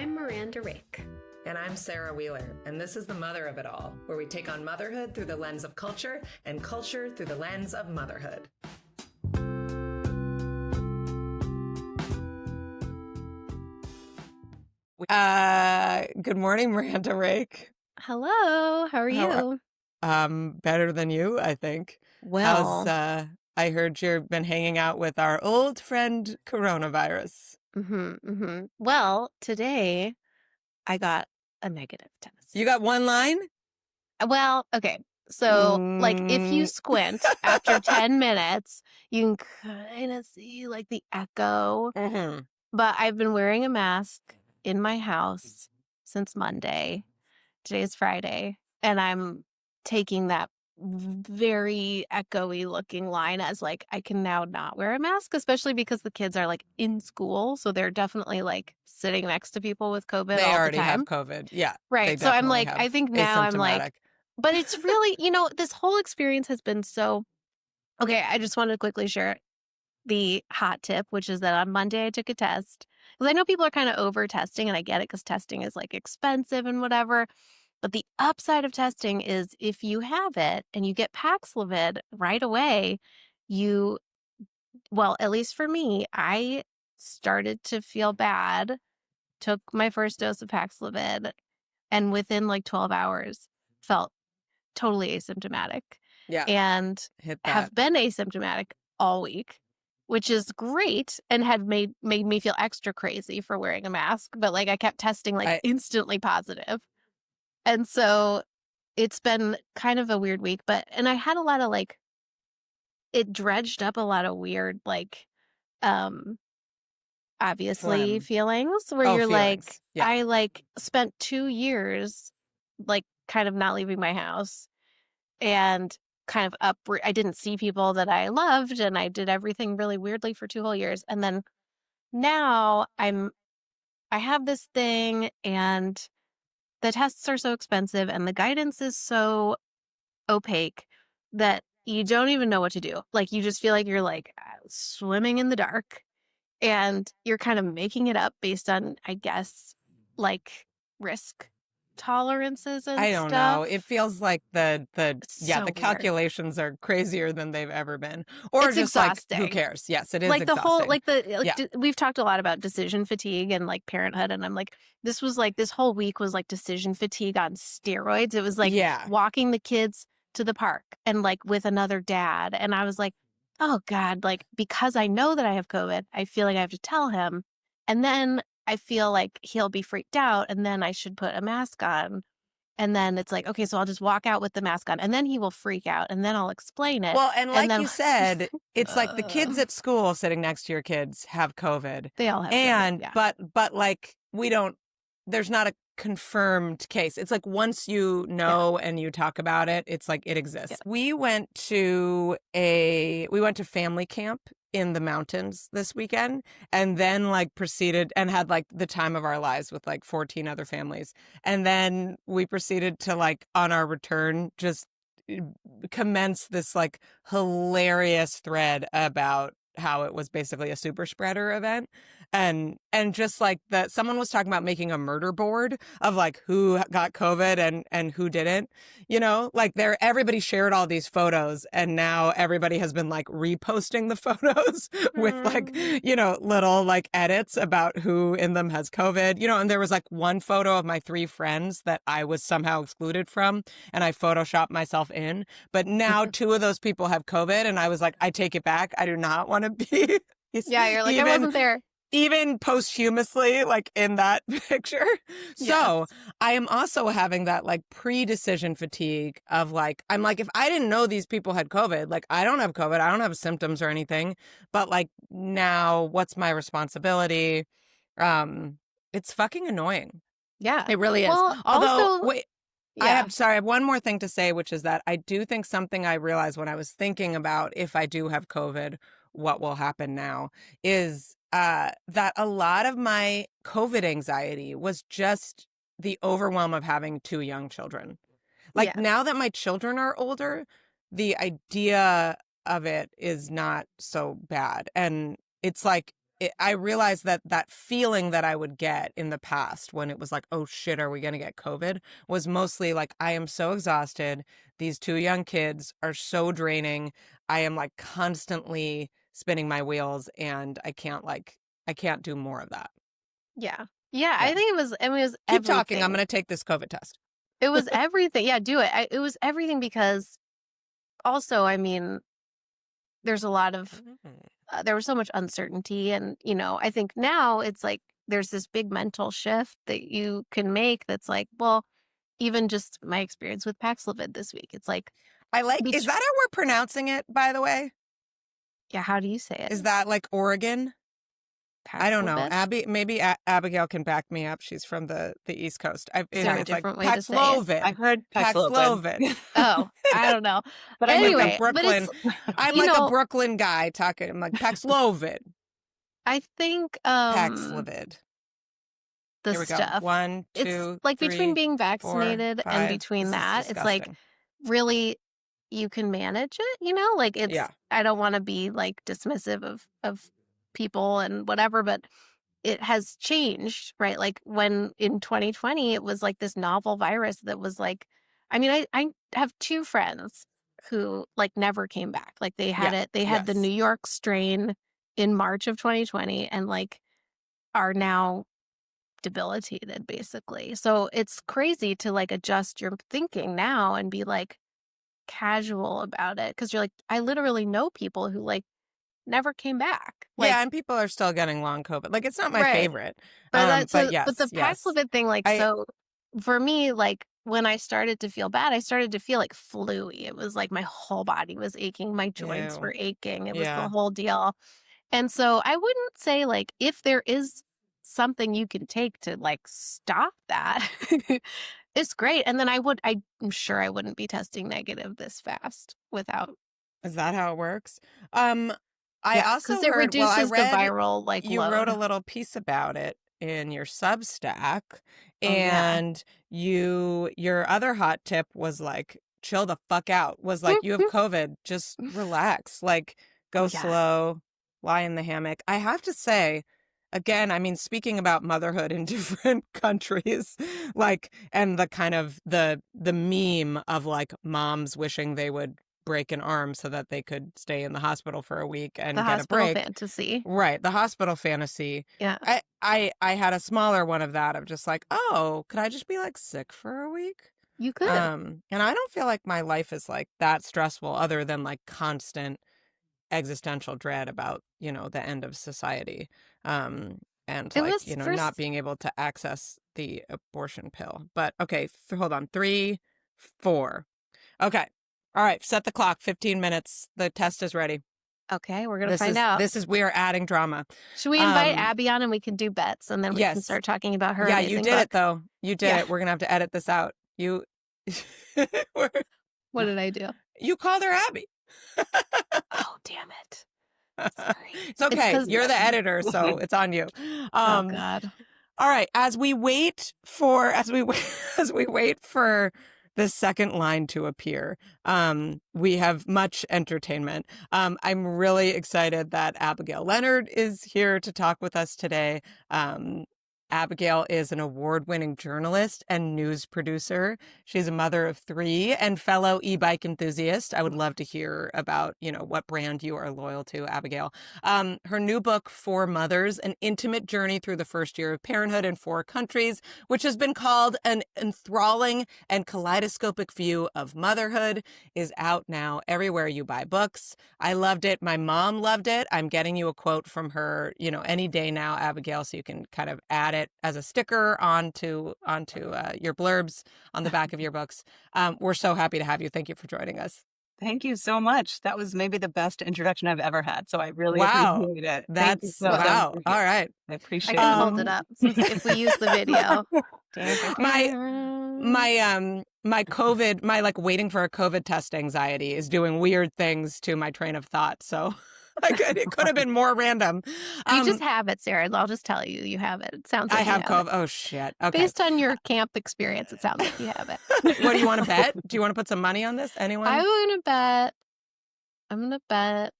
I'm Miranda Rake. And I'm Sarah Wheeler, and this is The Mother of It All, where we take on motherhood through the lens of culture and culture through the lens of motherhood. Good morning, Miranda Rake. Hello, how are you? Better than you, I think. Well, I heard you've been hanging out with our old friend coronavirus. Well, today I got a negative test. You got one line? Well, okay. So, if you squint after 10 minutes, you can kind of see, the echo. Mm-hmm. But I've been wearing a mask in my house since Monday. Today's Friday. And I'm taking that very echoey looking line as I can now not wear a mask, especially because the kids are in school. So they're definitely sitting next to people with COVID They all already the time. have COVID. Yeah. Right. So I'm definitely I have think now I'm asymptomatic. but it's really, this whole experience has been so, okay, I just wanted to quickly share the hot tip, which is that on Monday I took a test. Because I know people are kind of over testing, and I get it because testing is expensive and whatever. But the upside of testing is if you have it and you get Paxlovid right away, well, at least for me, I started to feel bad, took my first dose of Paxlovid, and within 12 hours felt totally asymptomatic. Yeah. And Hit that. have been asymptomatic all week, which is great, and had made me feel extra crazy for wearing a mask. But I kept testing instantly positive. And so it's been kind of a weird week, and I had a lot of it dredged up a lot of weird, obviously Phlegm. feelings where you're feelings. Yeah. I spent 2 years, kind of not leaving my house and kind of I didn't see people that I loved, and I did everything really weirdly for 2 whole years. And then now I have this thing, and the tests are so expensive and the guidance is so opaque that you don't even know what to do. You just feel like you're swimming in the dark, and you're kind of making it up based on, I guess, risk tolerances and I don't stuff. know. It feels like the so the calculations are crazier than they've ever been. Or it's just exhausting. Who cares? Yes, it is the whole exhausting. we've talked a lot about decision fatigue and parenthood, and I'm this was this whole week was decision fatigue on steroids. It was walking the kids to the park and with another dad, and I was oh God, because I know that I have COVID, I feel like I have to tell him, and then I feel like he'll be freaked out, and then I should put a mask on. And then it's okay, so I'll just walk out with the mask on, and then he will freak out, and then I'll explain it. Well, and then, you said, it's the kids at school sitting next to your kids have COVID. They all have and COVID, yeah. but we don't, there's not a confirmed case. It's once you know and you talk about it, it's it exists. Yeah. We went to family camp in the mountains this weekend, and then proceeded and had the time of our lives with 14 other families. And then we proceeded to on our return just commence this hilarious thread about how it was basically a super spreader event. And just that someone was talking about making a murder board of who got COVID and who didn't, everybody shared all these photos, and now everybody has been reposting the photos with little edits about who in them has COVID, and there was one photo of my 3 friends that I was somehow excluded from, and I photoshopped myself in, but now 2 of those people have COVID, and I was I take it back. I do not want to be. Yeah, you're I wasn't there. Even posthumously, in that picture. So I am also having that pre-decision fatigue of I'm if I didn't know these people had COVID, I don't have COVID, I don't have symptoms or anything, but now what's my responsibility? It's fucking annoying. Yeah. It really is. Well, Although, also, wait, yeah. I have one more thing to say, which is that I do think something I realized when I was thinking about if I do have COVID, what will happen now is that a lot of my COVID anxiety was just the overwhelm of having 2 young children. Now that my children are older, the idea of it is not so bad. And it's I realized that that feeling that I would get in the past when it was like, oh shit, are we going to get COVID? Was mostly like, I am so exhausted. These two young kids are so draining. I am like constantly spinning my wheels and I can't do more of that. Yeah. Yeah, Yeah. I think it was Keep talking. I'm everything. going to take this COVID test. It was everything. Yeah, do it. It was everything because also, I mean, there's a lot of Mm. there was so much uncertainty, and I think now it's like there's this big mental shift that you can make that's like, well, even just my experience with Paxlovid this week, it's like, I like, is that how we're pronouncing it, by the way? yeah, how do you say it? Is that like Oregon? I don't know. Paxlovid? Maybe Abigail can back me up. She's from the East Coast. Is there a It's like different way to say it? Paxlovid. I've heard Paxlovid. Paxlovid. Oh, I don't know. But I'm I'm with like a you. Anyway, but Brooklyn. it's, I'm you like a know, Brooklyn guy talking. I'm like Paxlovid. I think Paxlovid. the Here we go. stuff, 1, it's 2, like between 3, being 4, vaccinated and 5. between This is that, it's like disgusting. really you can manage it, like Yeah. I don't want to be like dismissive of people and whatever, but it has changed, right? Like when in 2020 it was like this novel virus that was like, I mean, I have two friends who like never came back. Like Yeah. they had the New Yes. York strain in March of 2020 and like are now debilitated basically. So it's crazy to like adjust your thinking now and be like casual about it, because you're like, I literally know people who like never came back. Like, Yeah, and people are still getting long COVID. Like, it's not my right. favorite. But But but the yes, yes. Paxlovid thing, like, I so for me, like when I started to feel bad, I started to feel like flu-y. It was like my whole body was aching, my joints Ew. were aching. It was the Yeah. whole deal. And so I wouldn't say like if there is something you can take to like stop that, it's great. And then I'm sure I wouldn't be testing negative this fast without. Is that how it works? Um, I Yeah, because also it heard, well, I reduces the read viral like you wrote a load. little piece about it in your Substack, Oh yeah. and your other hot tip was like, chill the fuck out. Was like, you have COVID, just relax. Like, Oh go yeah. slow, lie in the hammock. I have to say, again, I mean, speaking about motherhood in different countries, like, and the kind of the meme of like moms wishing they would break an arm so that they could stay in the hospital for a week The and get a hospital break. fantasy. Right, the hospital fantasy. Yeah. I had a smaller one of that, of just like, oh, could I just be like sick for a week? You could. And I don't feel like my life is like that stressful, other than like constant existential dread about, the end of society. Um, and It like, was not first. being able to access the abortion pill. But okay, hold on. 3, 4. Okay. All right, set the clock. 15 minutes. The test is ready. Okay, we're gonna find out. We are adding drama. Should we invite Abby on and we can do bets, and then we can Yes. start talking about her Yeah, you amazing did book? it though. You did Yeah. it. We're gonna have to edit this out. You What did I do? you called her Abby. Oh, damn it. Sorry. It's okay. 'cause You're the editor, so it's on you. Oh God. All right. As we wait for as we wait for the second line to appear, we have much entertainment. I'm really excited that Abigail Leonard is here to talk with us today. Abigail is an award-winning journalist and news producer. She's a mother of 3 and fellow e-bike enthusiast. I would love to hear about, what brand you are loyal to, Abigail. Her new book, For Mothers, An Intimate Journey Through the First Year of Parenthood in 4 Countries, which has been called an enthralling and kaleidoscopic view of motherhood, is out now everywhere you buy books. I loved it. My mom loved it. I'm getting you a quote from her, any day now, Abigail, so you can kind of add it as a sticker onto your blurbs on the back of your books. We're so happy to have you. Thank you for joining us. Thank you so much. That was maybe the best introduction I've ever had. So I really Wow. appreciate it. Thank you That's so wow. much. All right. I I appreciate can it. hold it up since if we use the video. My COVID, my like waiting for a COVID test anxiety is doing weird things to my train of thought. So it could have been more random. You just have it, Sarah. I'll just tell you, you have it. It sounds I like you have have COVID. Oh shit. Okay. Based on your camp experience, it sounds like you have it. What do you want to bet? Do you want to put some money on this? Anyone? I'm gonna bet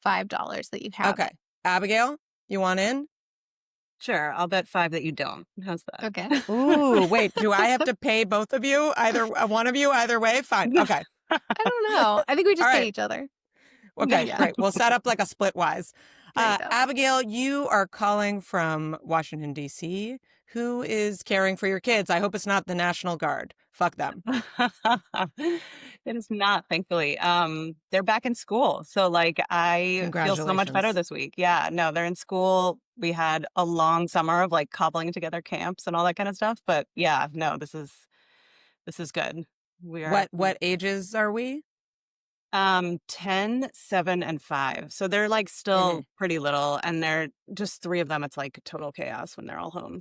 $5 that you have Okay. it. Abigail, You want in? Sure, I'll bet 5 that you don't. How's that? Okay. Ooh, wait, do I have to pay both of you? Either one of you, either way? Fine. Okay. I don't know. I think we All just pay right. each other. Okay, Yeah. great. We'll set up like a splitwise. There you go. Abigail, you are calling from Washington, D.C. Who is caring for your kids? I hope it's not the National Guard. Fuck them. It is not, thankfully. They're back in school. So like I feel so much better Congratulations. this week. Yeah, no, they're in school. We had a long summer of like cobbling together camps and all that kind of stuff. But yeah, no, this is good. We are What ages are we? 10, 7, and 5. So they're like Hmm. still pretty little and they're just 3 of them. It's like total chaos when they're all home.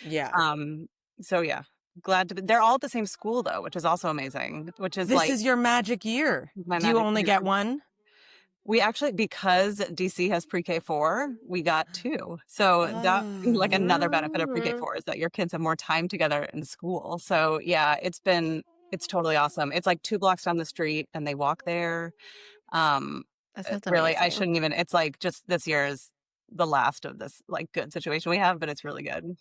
Yeah. Um, so yeah, glad to be they're all at the same school though, which is also amazing, which is This like is your magic year. my Do you magic only year. get one? We actually because DC has pre-K 4, we got 2. So that like Oh. another benefit of pre-K Mm. 4 is that your kids have more time together in school. So yeah, it's totally awesome. It's like 2 blocks down the street and they walk there. Um, That sounds really, I amazing. shouldn't even it's like just this year is the last of this like good situation we have, but it's really good.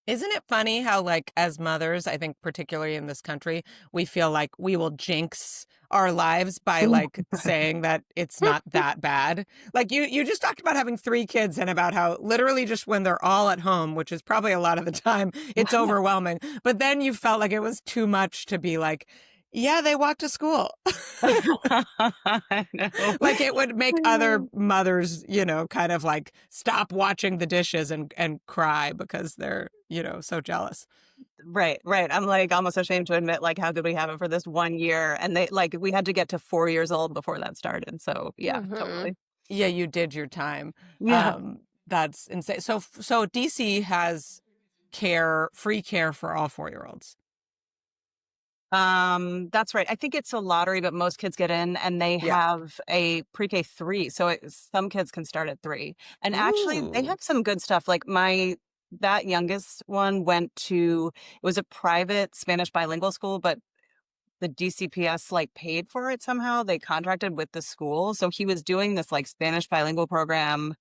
Isn't it funny how, like, as mothers, I think particularly in this country, we feel like we will jinx our lives by like saying that it's not that bad. Like you just talked about having 3 kids and about how literally just when they're all at home, which is probably a lot of the time, it's overwhelming. But then you felt like it was too much to be like, yeah, they walk to school. I know. Like it would make other mothers, kind of like stop watching the dishes and cry because they're, so jealous. Right, right. I'm like almost ashamed to admit like how good we have it for this 1 year. And they like we had to get to 4 years old before that started. So yeah, Hmm. totally. Yeah, you did your time. Yeah. That's insane. So DC has free care for all 4-year-olds. That's right. I think it's a lottery, but most kids get in and they Yeah. have a pre-K 3. So some kids can start at 3. And actually they Ooh. have some good stuff. Like that youngest one it was a private Spanish bilingual school, but the DCPS like paid for it somehow. They contracted with the school. So he was doing this like Spanish bilingual program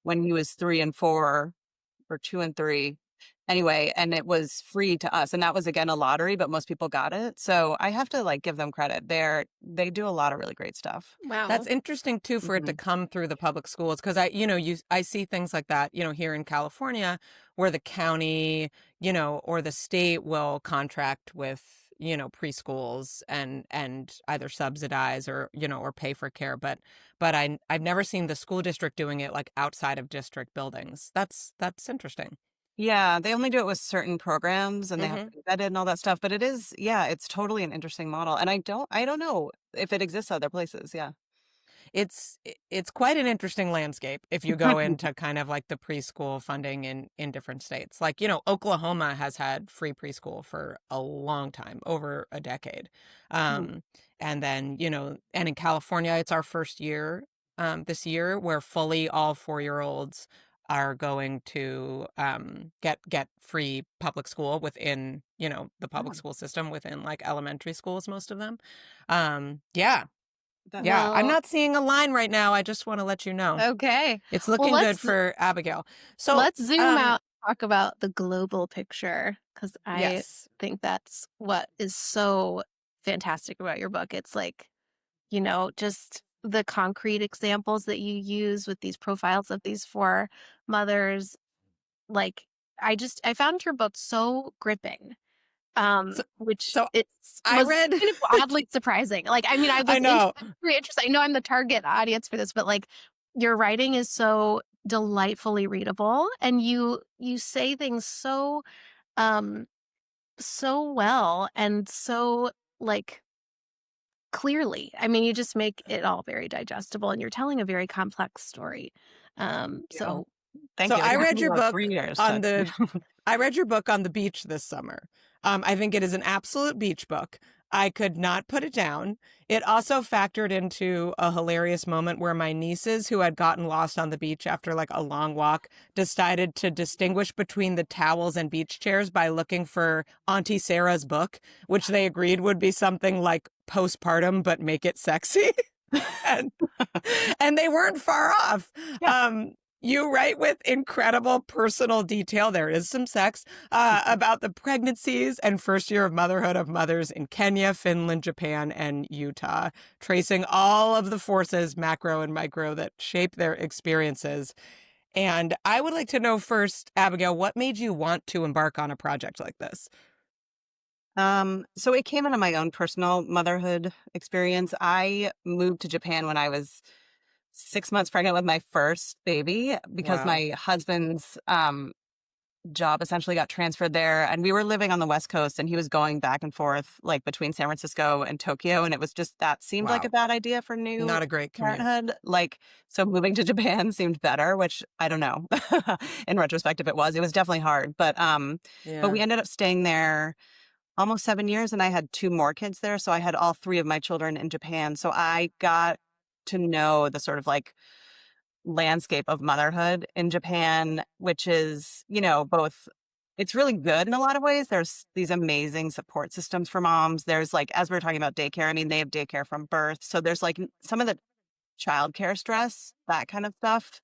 when he was 3 and 4 or 2 and 3. Anyway, and it was free to us. And that was again a lottery, but most people got it. So I have to like give them credit. They do a lot of really great stuff. That's Wow. interesting too for it to Mhm. come through the public schools because I see things like that, here in California where the county, or the state will contract with, preschools and either subsidize or pay for care, but I've never seen the school district doing it like outside of district buildings. That's interesting. Yeah, they only do it with certain programs and they have Hmm. to be vetted and all that stuff. But yeah, it's totally an interesting model. And I don't know if it exists other places. Yeah. It's quite an interesting landscape if you go into kind of like the preschool funding in different states. Like, Oklahoma has had free preschool for a long time, over a decade. Hmm. And then, and in California, it's our first year this year where fully all 4-year-olds are going to get free public school within, the public Oh, school system within like elementary schools, most of them. Yeah. that's Yeah, I'm Well, not seeing a line right now. I just want to let you know. okay. It's Well, looking good for Abigail. So, let's zoom out and talk about the global picture because I yes. think that's what is so fantastic about your book. It's like, just the concrete examples that you use with these profiles of these 4 mothers. Like, I found your book so gripping, So, which so I was read kind of oddly surprising. Like, I mean, I know. I'm very interested. I know I'm the target audience for this, but like, your writing is so delightfully readable, and you say things um, so well and so like clearly. I mean, you just make it all very digestible, and you're telling a very complex story. you. So Thank So you. It I took read me your about book 3 years on to the I read your book on the beach this summer. I think it is an absolute beach book. I could not put it down. It also factored into a hilarious moment where my nieces, who had gotten lost on the beach after like a long walk, decided to distinguish between the towels and beach chairs by looking for Auntie Sarah's book, which they agreed would be something like postpartum, but make it sexy. and, and they weren't far off. Yeah. You write with incredible personal detail. There is some sex about the pregnancies and first year of motherhood of mothers in Kenya, Finland, Japan, and Utah, tracing all of the forces, macro and micro, that shape their experiences. And I would like to know first, Abigail, what made you want to embark on a project like this? So it came out of my own personal motherhood experience. I moved to Japan when I was 6 months pregnant with my first baby because Wow. my husband's job essentially got transferred there, and we were living on the West Coast, and he was going back and forth like between San Francisco and Tokyo, and it was just that seemed like a Wow. bad idea for new Not a great commute. parenthood. Like, so moving to Japan seemed better, which I don't know. In retrospect, if it was definitely hard, but Yeah. we ended up staying there almost 7 years, and I had two more kids there, so I had all three of my children in Japan. So I got to know the sort of like landscape of motherhood in Japan, which is, both it's really good in a lot of ways. There's these amazing support systems for moms. There's like, as we were talking about daycare, I mean, they have daycare from birth. So there's like some of the childcare stress, that kind of stuff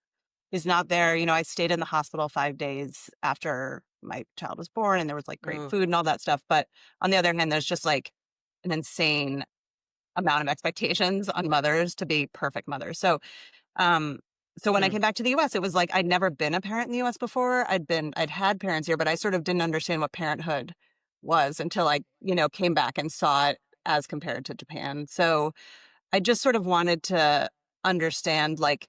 is not there. I stayed in the hospital 5 days after my child was born, and there was like great Ooh. food and all that stuff. But on the other hand, there's just like an insane amount of expectations on mothers to be perfect mothers. Um, so when I Hmm. came back to the US, it was like I'd never been a parent in the US before. I'd had parents here, but I sort of didn't understand what parenthood was until I, came back and saw it as compared to Japan. So I just sort of wanted to understand like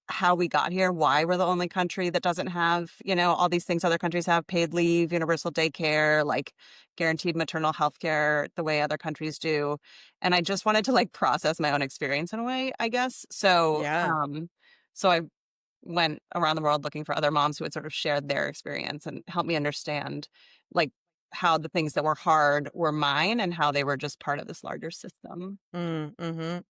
how we got here, why we're the only country that doesn't have, all these things other countries have: paid leave, universal daycare, like guaranteed maternal health care the way other countries do. And I just wanted to like process my own experience in a way, I guess. Yeah. So I went around the world looking for other moms who had sort of shared their experience and helped me understand like how the things that were hard were mine and how they were just part of this larger system. Mm.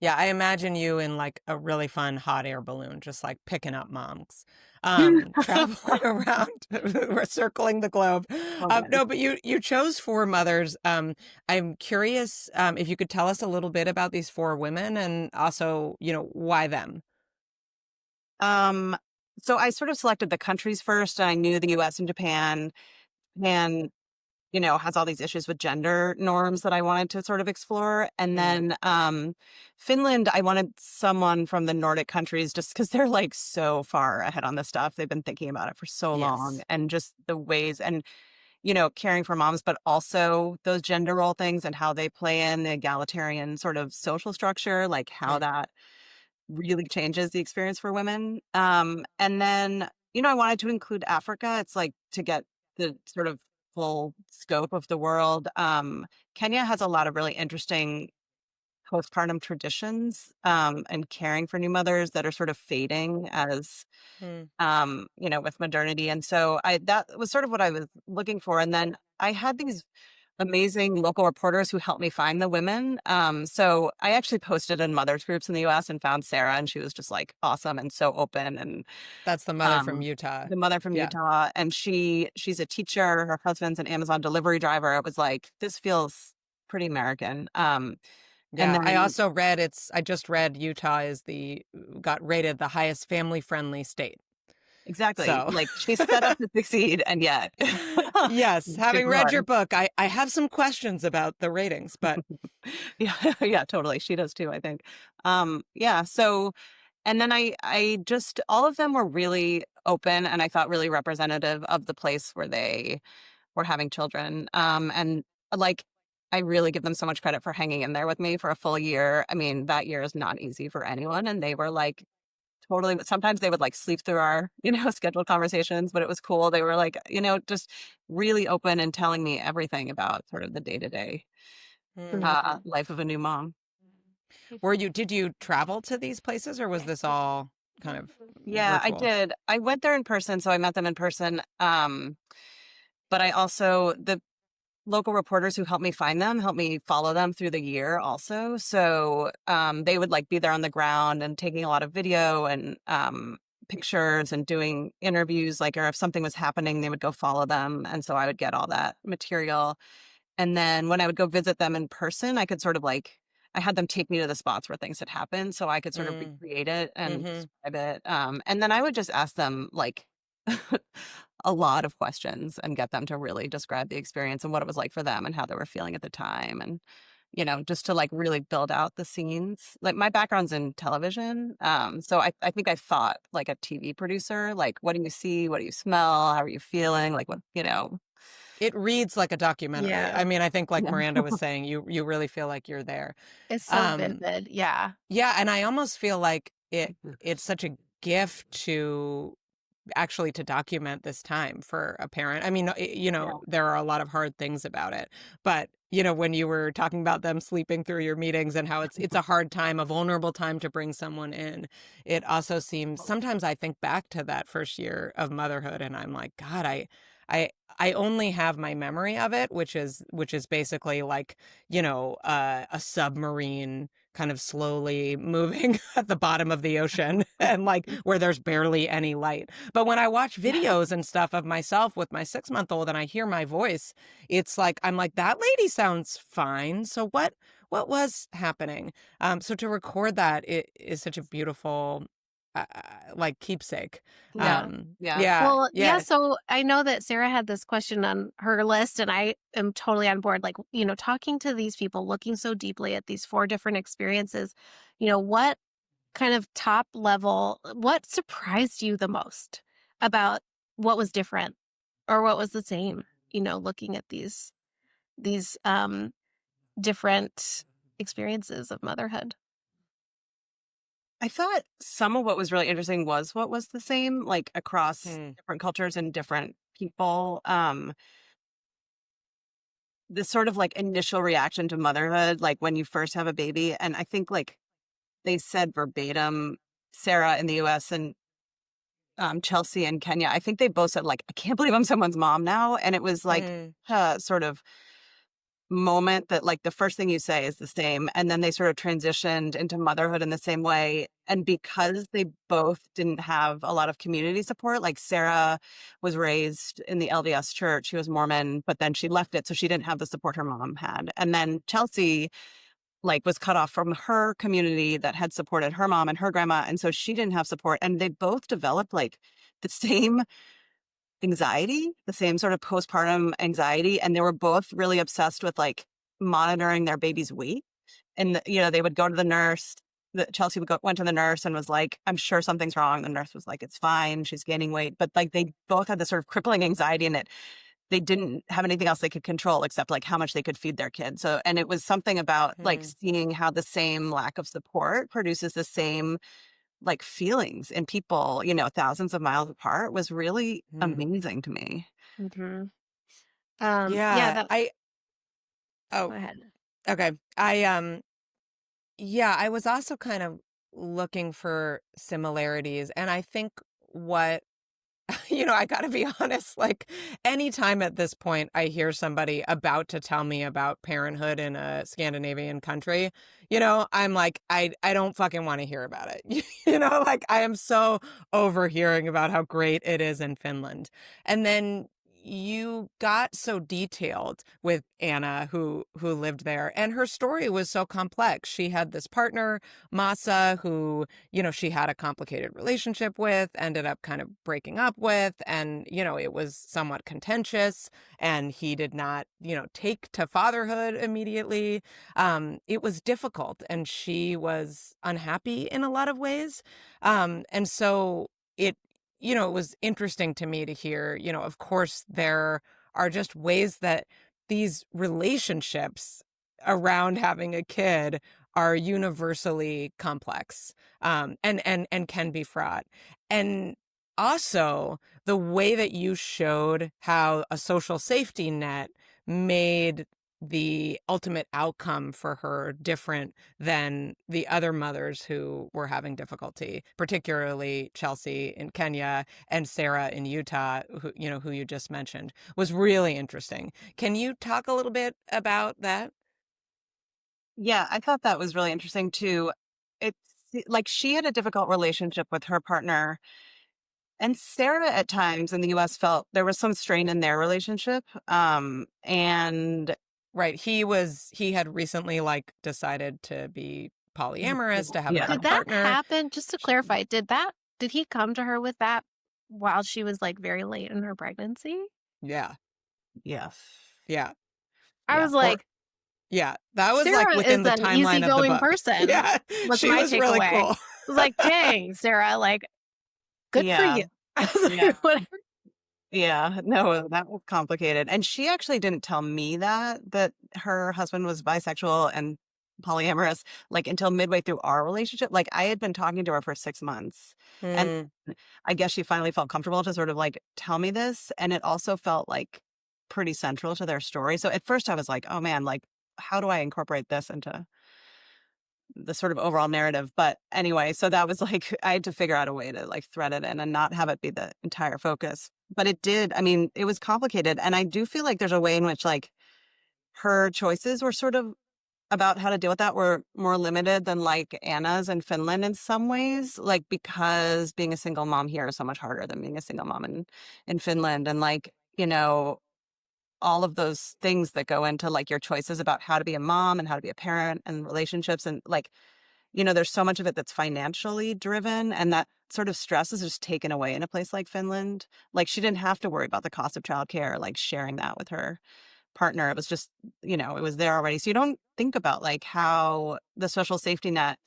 Yeah, I imagine you in like a really fun hot air balloon, just like picking up moms, traveling around, we're circling the globe. Okay. No, but you chose four mothers. I'm curious if you could tell us a little bit about these four women and also, why them? Um, so I sort of selected the countries first. And I knew the US and Japan, and has all these issues with gender norms that I wanted to sort of explore. And Mm, then Finland, I wanted someone from the Nordic countries just because they're like so far ahead on this stuff. They've been thinking about it for so long, yes. and just the ways and caring for moms, but also those gender role things and how they play in the egalitarian sort of social structure, like how Mm, that really changes the experience for women. And then, I wanted to include Africa. It's like to get the sort of full scope of the world. Kenya has a lot of really interesting postpartum traditions and caring for new mothers that are sort of fading as mm. with modernity. And so I that was sort of what I was looking for. And then I had these amazing local reporters who helped me find the women. So I actually posted in mothers groups in the US and found Sarah, and she was just like awesome and so open. And That's the mother from Utah. the mother from Yeah. Utah, and she's a teacher. Her husband's an Amazon delivery driver. It was like, this feels pretty American. And Yeah, then I just read Utah got rated the highest family friendly state. exactly, So, like she's set up to succeed, and yet yes, having super read your hard. book, I have some questions about the ratings, but Yeah, yeah, totally. She does too, I think. Yeah, so and then I just all of them were really open, and I thought really representative of the place where they were having children. And like I really give them so much credit for hanging in there with me for a full year. I mean, that year is not easy for anyone, and they were like totally, sometimes they would like sleep through our, scheduled conversations, but it was cool. They were like, just really open and telling me everything about sort of the day-to-day hmm. life of a new mom. Did you travel to these places or was this all kind of Yeah, I virtual? did. I went there in person, so I met them in person. But I also the local reporters who helped me find them helped me follow them through the year also. So they would like be there on the ground and taking a lot of video and pictures and doing interviews. Like, or if something was happening, they would go follow them, and so I would get all that material. And then when I would go visit them in person, I could sort of like I had them take me to the spots where things had happened so I could sort of Mm. recreate it and Mm-hmm. describe it. And then I would just ask them like a lot of questions and get them to really describe the experience and what it was like for them and how they were feeling at the time. And, just to like really build out the scenes. Like my background's in television. So I think I thought like a TV producer, like, what do you see? What do you smell? How are you feeling? Like, what. It reads like a documentary. Yeah. I mean, I think like Yeah. Miranda was saying, you really feel like you're there. It's so Um, vivid. Yeah. yeah, and I almost feel like it's such a gift to actually to document this time for a parent. I mean, Yeah. there are a lot of hard things about it, but when you were talking about them sleeping through your meetings and how it's a hard time, a vulnerable time to bring someone in, it also seems sometimes I think back to that first year of motherhood and I'm like, God, I I only have my memory of it, which is basically like, a submarine kind of slowly moving at the bottom of the ocean and like where there's barely any light. But when I watch videos and stuff of myself with my 6-month-old and I hear my voice, it's like I'm like, that lady sounds fine. So what was happening? So to record that, it is such a beautiful like keepsake. Yeah. Yeah. Yeah, Well, yeah, yeah. so I know that Sarah had this question on her list, and I am totally on board. Like, talking to these people, looking so deeply at these 4 different experiences, what kind of top level, what surprised you the most about what was different or what was the same, looking at these different experiences of motherhood? I thought some of what was really interesting was what was the same, like across Hmm. different cultures and different people. This sort of like initial reaction to motherhood, like when you first have a baby. And I think like they said verbatim, Sarah in the US and Chelsea in Kenya, I think they both said, like, I can't believe I'm someone's mom now. And it was like Hmm. a sort of moment that like the first thing you say is the same. And then they sort of transitioned into motherhood in the same way. And because they both didn't have a lot of community support, like Sarah was raised in the LDS church, she was Mormon, but then she left it. So she didn't have the support her mom had. And then Chelsea like was cut off from her community that had supported her mom and her grandma. And so she didn't have support. And they both developed like the same anxiety, the same sort of postpartum anxiety. And they were both really obsessed with like monitoring their baby's weight. And, they would go to the nurse. Chelsea went to the nurse and was like, I'm sure something's wrong. The nurse was like, it's fine. She's gaining weight. But like they both had this sort of crippling anxiety in it. They didn't have anything else they could control except like how much they could feed their kid. So, and it was something about like Hmm. seeing how the same lack of support produces the same like feelings in people, thousands of miles apart was really Hmm. amazing to me. Hmm. Yeah, Yeah, that, oh, go ahead. okay. Yeah, I was also kind of looking for similarities. And I think what, I got to be honest, like anytime at this point I hear somebody about to tell me about parenthood in a Scandinavian country, I'm like, I don't fucking want to hear about it. Like I am so over hearing about how great it is in Finland. And then you got so detailed with Anna who lived there and her story was so complex. She had this partner, Masa, who she had a complicated relationship with, ended up kind of breaking up with, and, it was somewhat contentious, and he did not, take to fatherhood immediately. It was difficult, and she was unhappy in a lot of ways. And so it, it was interesting to me to hear, of course, there are just ways that these relationships around having a kid are universally complex, and can be fraught. And also the way that you showed how a social safety net made the ultimate outcome for her different than the other mothers who were having difficulty, particularly Chelsea in Kenya and Sarah in Utah, who you just mentioned, was really interesting. Can you talk a little bit about that? Yeah, I thought that was really interesting too. It's like she had a difficult relationship with her partner. And Sarah at times in the US felt there was some strain in their relationship. And Right. He had recently like decided to be polyamorous, to have Yeah. another Did that partner. happen? Just to clarify, did he come to her with that while she was like very late in her pregnancy? Yeah. Yeah. Yeah. I Yeah. was Or like, yeah. That was like Sarah is within the an timeline of the easygoing book. person, Yeah. was She my was really takeaway. I cool. was like, dang, Sarah, like, good for Yeah. you. I was Yeah. like, whatever. Yeah. No, that was complicated. And she actually didn't tell me that her husband was bisexual and polyamorous, like, until midway through our relationship. Like, I had been talking to her for 6 months, and Mm. I guess she finally felt comfortable to sort of, like, tell me this, and it also felt, like, pretty central to their story. So at first I was like, "Oh, man, like, how do I incorporate this into the sort of overall narrative?" But anyway, so that was like I had to figure out a way to like thread it in and not have it be the entire focus. But it did. I mean, it was complicated. And I do feel like there's a way in which like her choices were sort of about how to deal with that were more limited than like Anna's in Finland in some ways, like because being a single mom here is so much harder than being a single mom in Finland. And like, all of those things that go into like your choices about how to be a mom and how to be a parent and relationships and like there's so much of it that's financially driven, and that sort of stress is just taken away in a place like Finland. Like, she didn't have to worry about the cost of childcare, like, sharing that with her partner. It was just, it was there already. So you don't think about, like, how the social safety net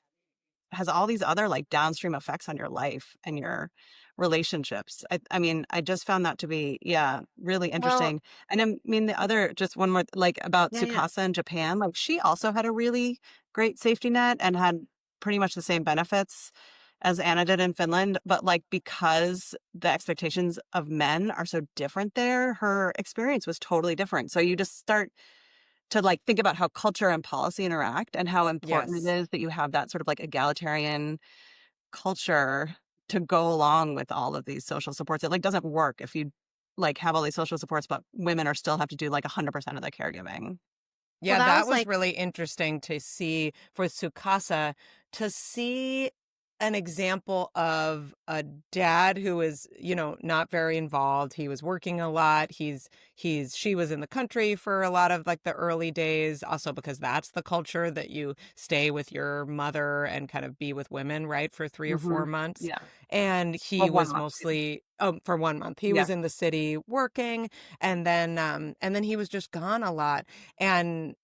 has all these other, like, downstream effects on your life and your relationships. I mean, I just found that to be, yeah, really Well, interesting. And I mean, the other just one more, like, about yeah, yeah. Tsukasa in Japan, like, she also had a really great safety net and had pretty much the same benefits as Anna did in Finland, but, like, because the expectations of men are so different there, her experience was totally different. So you just start to, like, think about how culture and policy interact and how important it Yes. is that you have that sort of, like, egalitarian culture to go along with all of these social supports. It, like, doesn't work if you, like, have all these social supports, but women are still have to do, like, 100% of the caregiving. Well, Yeah, that that was was like, really interesting to see for Tsukasa, to see an example of a dad who is, not very involved. He was working a lot. She was in the country for a lot of like the early days, also because that's the culture that you stay with your mother and kind of be with women, right, for 3 or 4 months. Yeah. And Well, he 1 was month. mostly, oh, for 1 month. He Yeah. was in the city working, and then he was just gone a lot. And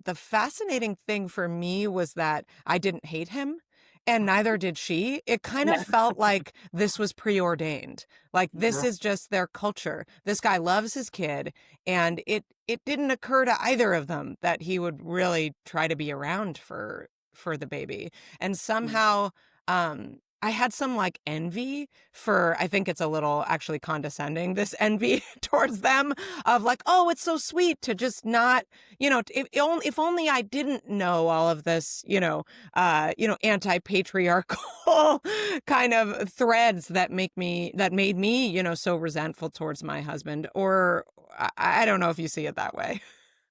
the fascinating thing for me was that I didn't hate him, and neither did she. It kind of Yeah. felt like this was preordained. Like this Yeah. is just their culture. This guy loves his kid, and it didn't occur to either of them that he would really try to be around for the baby. And somehow I had some like envy for, I think it's a little actually condescending, this envy towards them of like, oh, it's so sweet to just not, if only I didn't know all of this, anti-patriarchal kind of threads that made me, so resentful towards my husband. Or I don't know if you see it that way.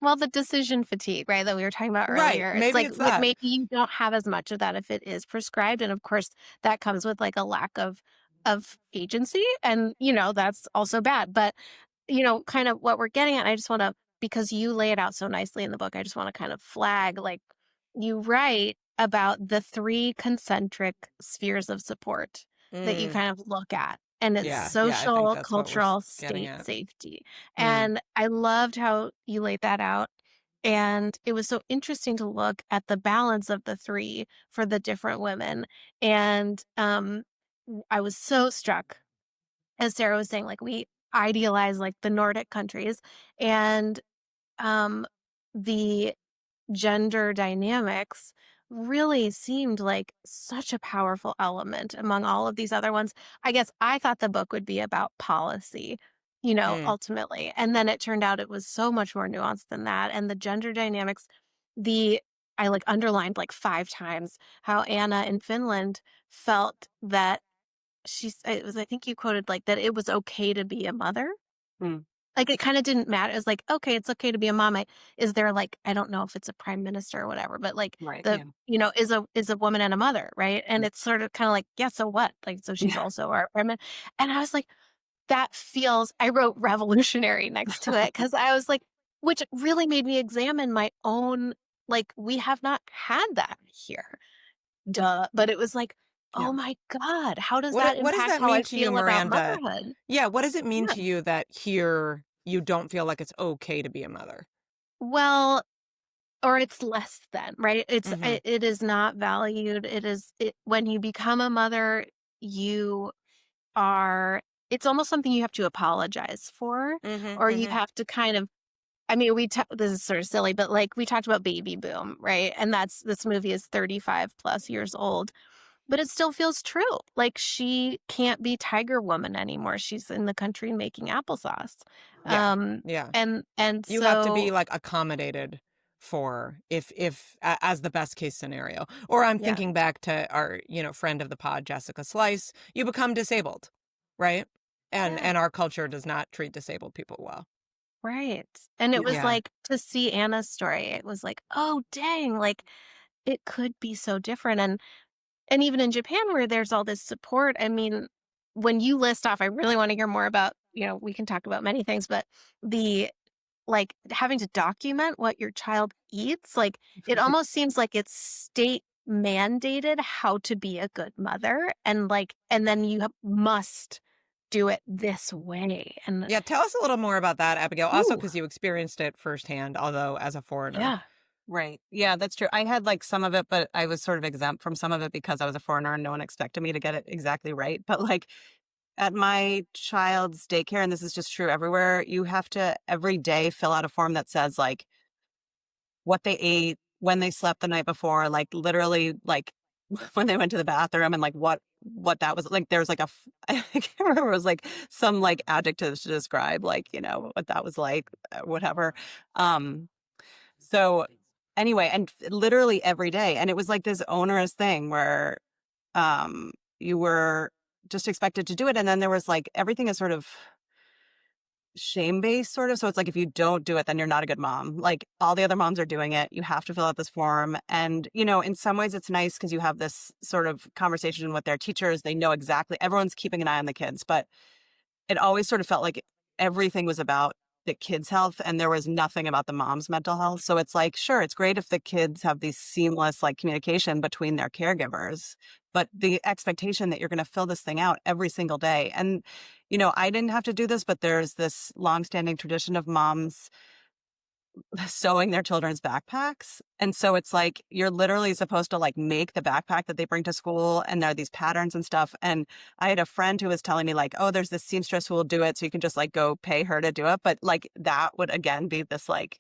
well, the decision fatigue, right, that we were talking about Right. earlier. It's Maybe like it's that. maybe you don't have as much of that if it is prescribed. And of course, that comes with like a lack of agency. And, that's also bad. But, kind of what we're getting at, I just want to, because you lay it out so nicely in the book, I just want to kind of flag like you write about the three concentric spheres of support that you Mm, kind of look at. And it's yeah. Yeah. I think social, that's what we're cultural, getting state at. safety. Mm, And I loved how you laid that out. And it was so interesting to look at the balance of the three for the different women. And I was so struck, as Sarah was saying, like we idealize like the Nordic countries, and um, the gender dynamics really seemed like such a powerful element among all of these other ones. I guess I thought the book would be about policy, mm, ultimately. And then it turned out it was so much more nuanced than that. And the gender dynamics, the I like underlined like 5 times how Anna in Finland felt that it was, I think you quoted like that it was okay to be a mother. Mm. Like, it kinda didn't matter. It's like, "Okay, it's okay to be a mom." Is there, like, I don't know if it's a prime minister or whatever, but, like, Right. Yeah. is a woman and a mother, right? And Mm. it's sort of kinda like, "Yeah, so what?" Like, so she's Yeah. also our prime min and I was like, "That feels." I wrote "revolutionary" next to it because I was like, which really made me examine my own, like, we have not had that here. Duh. But it was like, Yeah. oh my God, how does What that what does impact that how I mean to you, feel about Miranda? motherhood? Yeah, what does it mean Yeah. to you that here you don't feel like it's okay to be a mother? Well, or it's less than, right? Mhm. It is not valued. When you become a mother, you are it's almost something you have to apologize for, Mhm, or you mhm. have to kind of, I mean, this is sort of silly, but like we talked about baby boom, right? And this movie is 35 plus years old, but it still feels true. Like she can't be Tiger Woman anymore. She's in the country making applesauce. Yeah. Um, Yeah. and You have to so be, like, accommodated for if as the best case scenario. Or I'm yeah, thinking back to our, friend of the pod, Jessica Slice, you become disabled, right? And yeah. and our culture does not treat disabled people well. Right. And it Yeah. was Yeah. like to see Anna's story, it was like, "Oh, dang, like it could be so different." And even in Japan where there's all this support, I mean, when you list off, I really want to hear more about, we can talk about many things, but the like having to document what your child eats, like it almost seems like it's state mandated how to be a good mother, and then must do it this way. And Yeah, tell us a little more about that, Abigail, also ooh, because you experienced it firsthand, although as a foreigner. yeah. Right. Yeah, that's true. I had like some of it, but I was sort of exempt from some of it because I was a foreigner and no one expected me to get it exactly right. But like at my child's daycare, and this is just true everywhere, you have to every day fill out a form that says like what they ate, when they slept the night before, like literally like when they went to the bathroom and like what that was like. There's like I can't remember, it was like some like adjectives to describe like, what that was like, whatever. Um so anyway, and literally every day. And it was like this onerous thing where you were just expected to do it. And then there was like everything is sort of shame based sort of. So it's like if you don't do it, then you're not a good mom. Like all the other moms are doing it. You have to fill out this form. And, in some ways it's nice because you have this sort of conversation with their teachers. They know exactly everyone's keeping an eye on the kids, but it always sort of felt like everything was about the kids' health and there was nothing about the mom's mental health. So it's like, sure, it's great if the kids have these seamless like communication between their caregivers, but the expectation that you're going to fill this thing out every single day. And, I didn't have to do this, but there's this longstanding tradition of moms sewing their children's backpacks. And so it's like you're literally supposed to like make the backpack that they bring to school and there are these patterns and stuff. And I had a friend who was telling me like, oh, there's this seamstress who will do it. So you can just like go pay her to do it. But like that would again be this like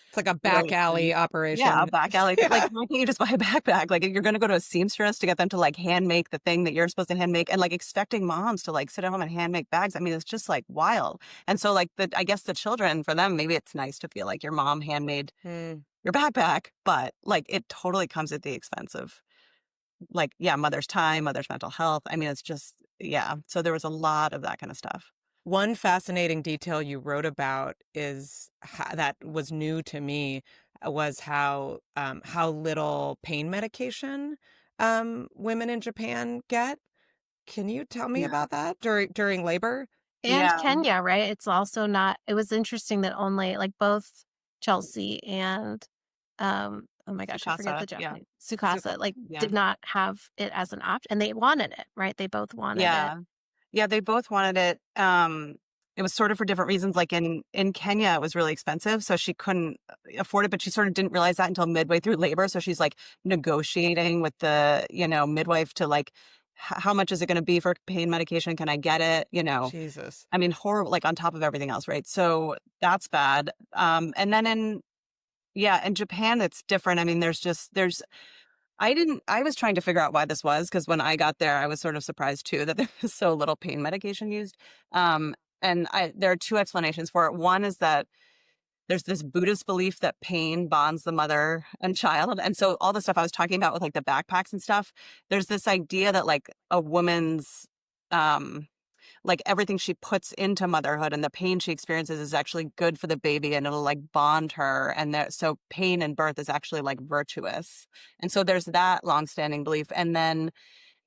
It's like a back really alley thing. Yeah, a operation. back alley. Like, Yeah. why can't you just buy a backpack? Like, if you're going to go to a seamstress to get them to like hand make the thing that you're supposed to hand make, and like expecting moms to like sit at home and hand make bags. I mean, it's just like wild. And so, like, I guess the children for them, maybe it's nice to feel like your mom handmade Mm. your backpack, but like it totally comes at the expense of like, yeah, mother's time, mother's mental health. I mean, it's just, yeah. So there was a lot of that kind of stuff. One fascinating detail you wrote about is that was new to me was how little pain medication women in Japan get. Can you tell me Yeah. about that during labor? And Yeah. Kenya, right? It's also not, it was interesting that only like both Chelsea and oh my gosh, I forget the Sukasa. Yeah. Japanese Zuko. Sukasa, like Yeah. did not have it as an option, and they wanted it, right? They both wanted it. Yeah. Yeah, they both wanted it. It was sort of for different reasons. Like in Kenya, it was really expensive, so she couldn't afford it. But she sort of didn't realize that until midway through labor. So she's like negotiating with the midwife to like, how much is it going to be for pain medication? Can I get it? Jesus. I mean, horrible. Like on top of everything else, right? So that's bad. And then in Japan, it's different. I mean, there's I was trying to figure out why this was because when I got there, I was sort of surprised too that there was so little pain medication used. Um, and there are two explanations for it. One is that there's this Buddhist belief that pain bonds the mother and child. And so all the stuff I was talking about with like the backpacks and stuff, there's this idea that like a woman's, um, like everything she puts into motherhood and the pain she experiences is actually good for the baby and it'll like bond her. And so pain in birth is actually like virtuous. And so there's that longstanding belief. And then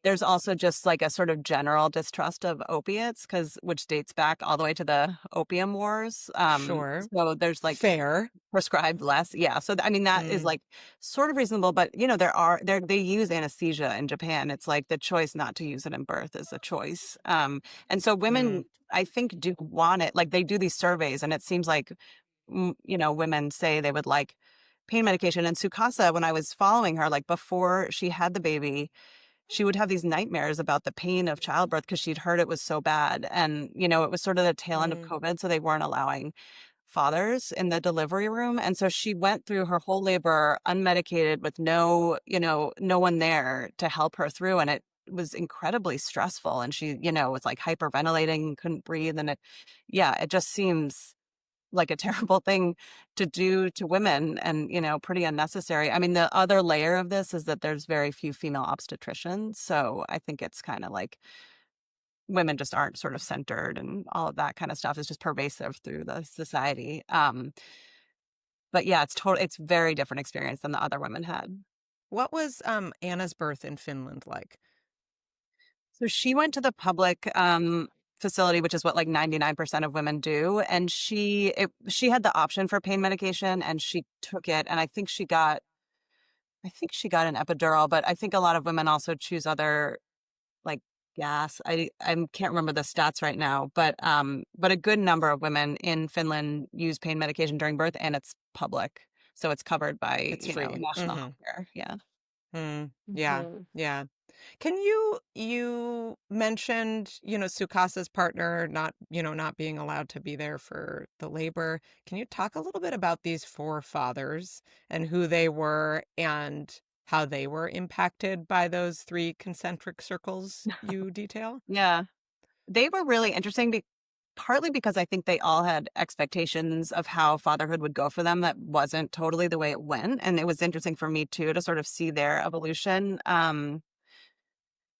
There's also just like a sort of general distrust of opiates, which dates back all the way to the opium wars. Sure. So there's like Fair. prescribed less. Yeah. So I mean that is Mm, like sort of reasonable, but they use anesthesia in Japan. It's like the choice not to use it in birth is a choice. And so mm, women I think do want it. Like they do these surveys and it seems like women say they would like pain medication. And Sukasa, when I was following her, like before she had the baby, she would have these nightmares about the pain of childbirth because she'd heard it was so bad. And, it was sort of the tail end of mm. COVID. So they weren't allowing fathers in the delivery room. And so she went through her whole labor unmedicated with no one there to help her through. And it was incredibly stressful. And she, was like hyperventilating, couldn't breathe. And it just seems like a terrible thing to do to women and, pretty unnecessary. I mean, the other layer of this is that there's very few female obstetricians. So I think it's kind of like women just aren't sort of centered and all of that kind of stuff is just pervasive through the society. But yeah, it's very different experience than the other women had. What was Anna's birth in Finland like? So she went to the public facility, which is what like 99% of women do. And she had the option for pain medication and she took it. And I think she got an epidural, but I think a lot of women also choose other like gas. I can't remember the stats right now, but a good number of women in Finland use pain medication during birth and it's public. So it's covered by, It's free. national Mm-hmm. health care. Yeah. Yeah. Mhm. Yeah. Can you mentioned, Sukasa's partner not being allowed to be there for the labor. Can you talk a little bit about these four fathers and who they were and how they were impacted by those three concentric circles you detail? Yeah. They were really interesting partly because I think they all had expectations of how fatherhood would go for them that wasn't totally the way it went. And it was interesting for me too to sort of see their evolution.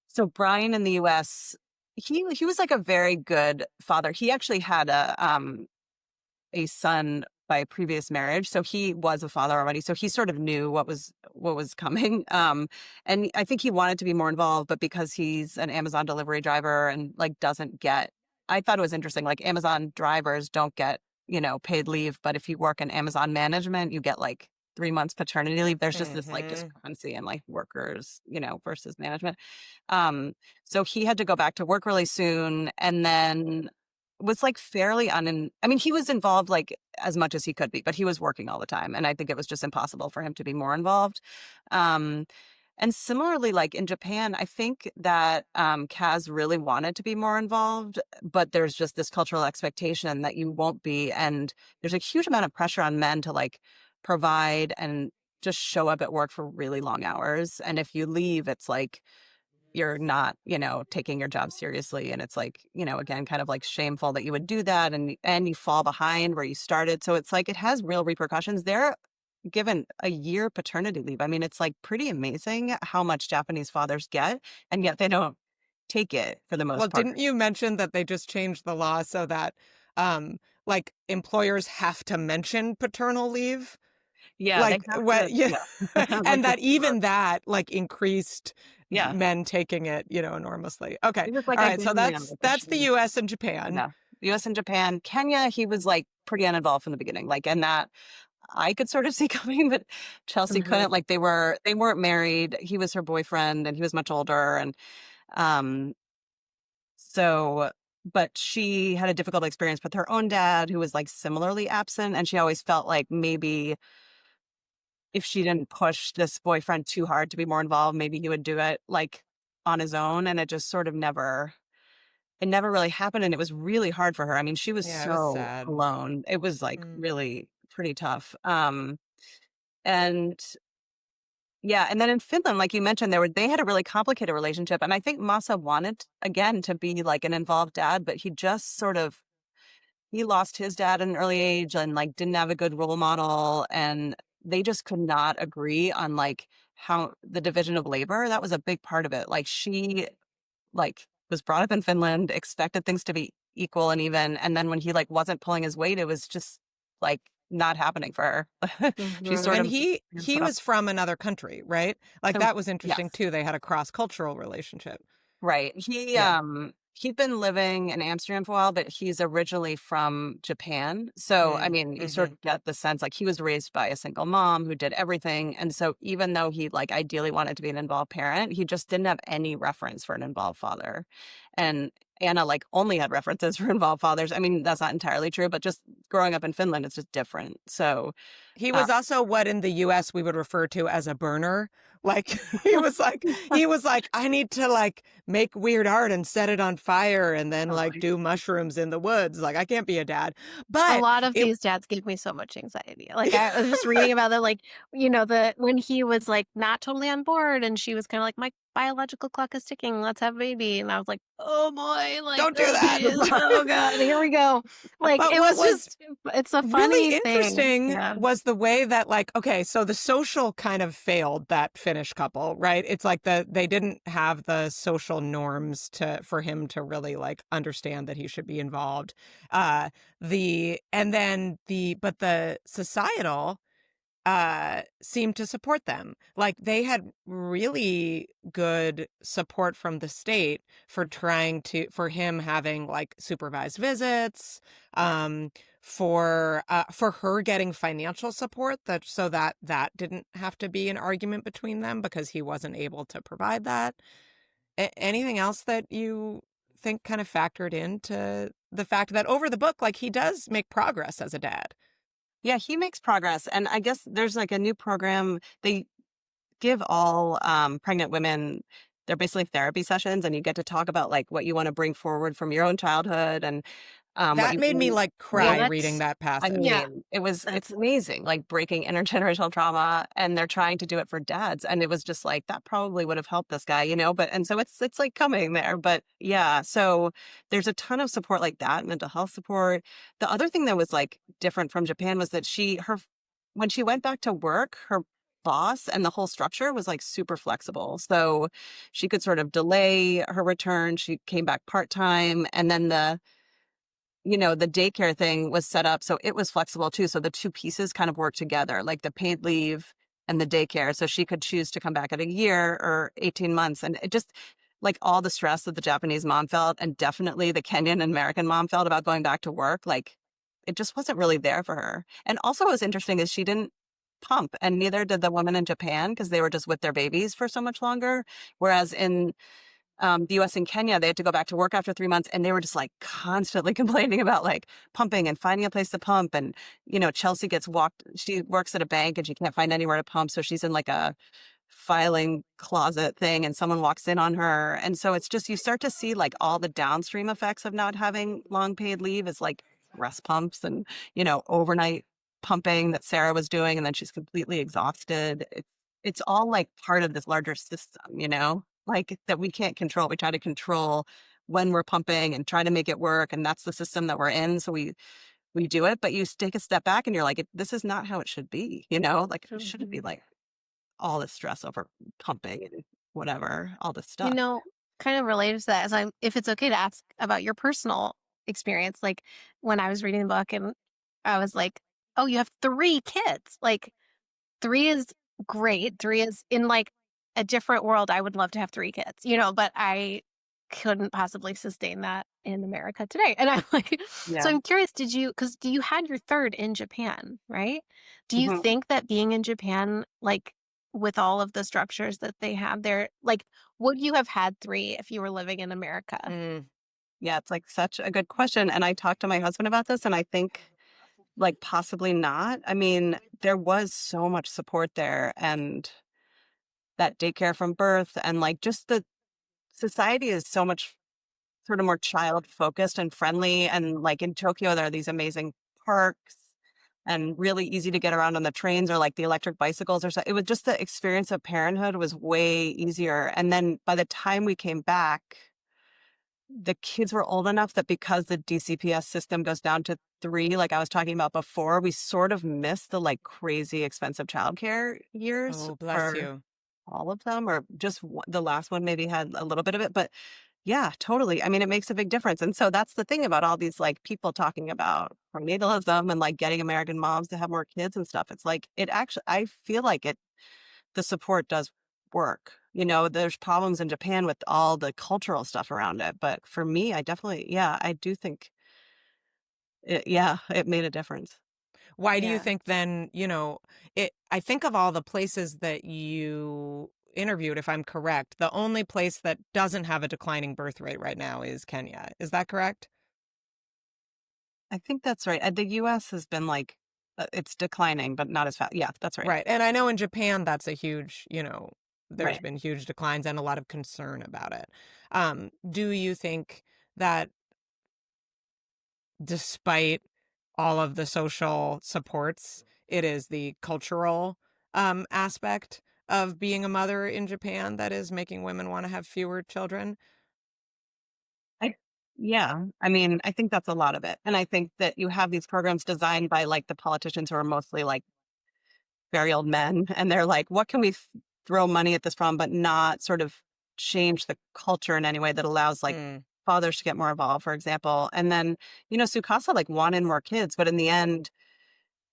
So Brian in the US, he was like a very good father. He actually had a son by a previous marriage, so he was a father already. So he sort of knew what was coming. And I think he wanted to be more involved, but because he's an Amazon delivery driver and like doesn't get, I thought it was interesting. Like Amazon drivers don't get paid leave, but if you work in Amazon management, you get like 3 months paternity leave. There's just this like Mm-hmm. discrepancy in like workers, versus management. Um, so he had to go back to work really soon, and then was like fairly I mean, he was involved like as much as he could be, but he was working all the time. And I think it was just impossible for him to be more involved. Um, and similarly, like in Japan, I think that Kaz really wanted to be more involved, but there's just this cultural expectation that you won't be. And there's a huge amount of pressure on men to like provide and just show up at work for really long hours. And if you leave, it's like, you're not, taking your job seriously. And it's like, again, kind of like shameful that you would do that and you fall behind where you started. So it's like it has real repercussions. They're given a year paternity leave. I mean, it's like pretty amazing how much Japanese fathers get, and yet they don't take it for the Well, most part. didn't you mention that they just changed the law so that like employers have to mention paternal leave? Yeah, they Like have what to, yeah. like And the that even that like increased yeah. men taking it, enormously. Okay. He was like All a right. So family member that's the officially. US and Japan. Yeah. US and Japan. Kenya, he was like pretty uninvolved from the beginning. Like, and that I could sort of see coming, but Chelsea Mhm. couldn't. Like they weren't married. He was her boyfriend and he was much older. And um so but she had a difficult experience with her own dad who was like similarly absent. And she always felt like maybe if she didn't push this boyfriend too hard to be more involved, maybe he would do it like on his own. And it just sort of never really happened. And it was really hard for her. I mean, she was Yeah, it was so sad. alone. It was like Mm. really pretty tough. And yeah, and then in Finland, like you mentioned, they had a really complicated relationship. And I think Masa wanted again to be like an involved dad, but he just sort of he lost his dad at an early age and like didn't have a good role model. And they just could not agree on like how the division of labor. That was a big part of it. Like she like was brought up in Finland, expected things to be equal and even. And then when he like wasn't pulling his weight, it was just like not happening for her. She's sort And Mhm. of he put up. was from another country, right? Like So that was interesting yes. too. They had a cross-cultural relationship. Right. Yeah. He'd been living in Amsterdam for a while, but he's originally from Japan. So, I Mm, mean, you sort mhm. of get the sense like he was raised by a single mom who did everything. And so even though he like ideally wanted to be an involved parent, he just didn't have any reference for an involved father. And Anna like only had references for involved fathers. I mean, that's not entirely true, but just growing up in Finland, it's just different. So, He uh, was also what in the US we would refer to as a burner. Like he was like, I need to like make weird art and set it on fire and then like totally. do mushrooms in the woods. Like I can't be a dad. A But lot of it these dads give me so much anxiety. Like, I was just reading about them, like, the when he was, like, not totally on board and she was kinda like, "My biological clock is ticking, let's have a baby," and I was like, "Oh boy," like, don't do "Oh that. geez, oh god, here we go." Like, But it what was was just it's a really funny thing. interesting Yeah. was the way that like okay, so the social kind of failed that Finnish couple, right? It's like they didn't have the social norms to for him to really like understand that he should be involved. The and then the but the societal seemed to support them. Like they had really good support from the state for trying to for him having like supervised visits, um, for her getting financial support that so that that didn't have to be an argument between them because he wasn't able to provide that. Anything else that you think kind of factored into the fact that over the book, like he does make progress as a dad? Yeah, he makes progress. And I guess there's like a new program. They give all pregnant women, they're basically therapy sessions, and you get to talk about like what you want to bring forward from your own childhood and what That you made me really like Well, cry want. reading that's that I passage. yeah, mean, it's that's amazing, like breaking intergenerational trauma, and they're trying to do it for dads. And it was just like that probably would have helped this guy, but and so it's like coming there. But yeah, so there's a ton of support like that, mental health support. The other thing that was like different from Japan was that when she went back to work, her boss and the whole structure was like super flexible. So she could sort of delay her return. She came back part-time, and then the daycare thing was set up so it was flexible too. So the two pieces kind of work together, like the paid leave and the daycare. So she could choose to come back at a year or 18 months. And it just like all the stress that the Japanese mom felt, and definitely the Kenyan and American mom felt about going back to work, like it just wasn't really there for her. And also what was interesting is she didn't pump, and neither did the women in Japan because they were just with their babies for so much longer. Whereas in the US and Kenya, they had to go back to work after 3 months, and they were just like constantly complaining about like pumping and finding a place to pump. And, Chelsea she works at a bank and she can't find anywhere to pump. So she's in like a filing closet thing and someone walks in on her. And so it's just, you start to see like all the downstream effects of not having long paid leave is like breast pumps and, overnight pumping that Sarah was doing. And then she's completely exhausted. It's all like part of this larger system, like that we can't control. We try to control when we're pumping and try to make it work. And that's the system that we're in. So we do it, but you take a step back and you're like, this is not how it should be, like it shouldn't be Mhm. like all this stress over pumping and whatever, all this You stuff. know, kind of related to that, as I'm if it's okay to ask about your personal experience, like, when I was reading the book and I was like, "Oh, you have 3 kids." Like, 3 is great. 3 is in, like, a different world, I would love to have 3 kids, but I couldn't possibly sustain that in America today, and I'm like so Yeah. I'm curious, did you? Because you had your 3rd in Japan, right? Do you Mhm. think that being in Japan, like, with all of the structures that they have there, like, would you have had 3 if you were living in America? Mm. Yeah, it's like such a good question. And I talked to my husband about this, and I think like possibly not. I mean, there was so much support there, and that daycare from birth, and like just the society is so much sort of more child focused and friendly. And like in Tokyo, there are these amazing parks and really easy to get around on the trains or like the electric bicycles or so. It was just the experience of parenthood was way easier. And then by the time we came back, the kids were old enough that because the DCPS system goes down to 3, like I was talking about before, we sort of missed the like crazy expensive childcare years Oh, bless for you. all of them, or just the last one maybe had a little bit of it. But Yeah, totally. I mean, it makes a big difference. And so that's the thing about all these like people talking about prenatalism and like getting American moms to have more kids and stuff. It's like it actually I feel like the support does work. There's problems in Japan with all the cultural stuff around it. But for me, I definitely, yeah, I do think it made a difference. Why do you Yeah. think then, I think of all the places that you interviewed, if I'm correct, the only place that doesn't have a declining birth rate right now is Kenya. Is that correct? I think that's right. The US has been like, it's declining, but not as fast. Yeah, that's right. Right. And I know in Japan that's a huge, there's Right. been huge declines and a lot of concern about it. Do you think that despite all of the social supports, it is the cultural aspect of being a mother in Japan that is making women want to have fewer children? I Yeah, I mean, I think that's a lot of it. And I think that you have these programs designed by like the politicians who are mostly like very old men, and they're like, what can we throw money at this problem, but not sort of change the culture in any way that allows like Mm, fathers to get more involved, for example. And then, Sukasa like wanted more kids, but in the end,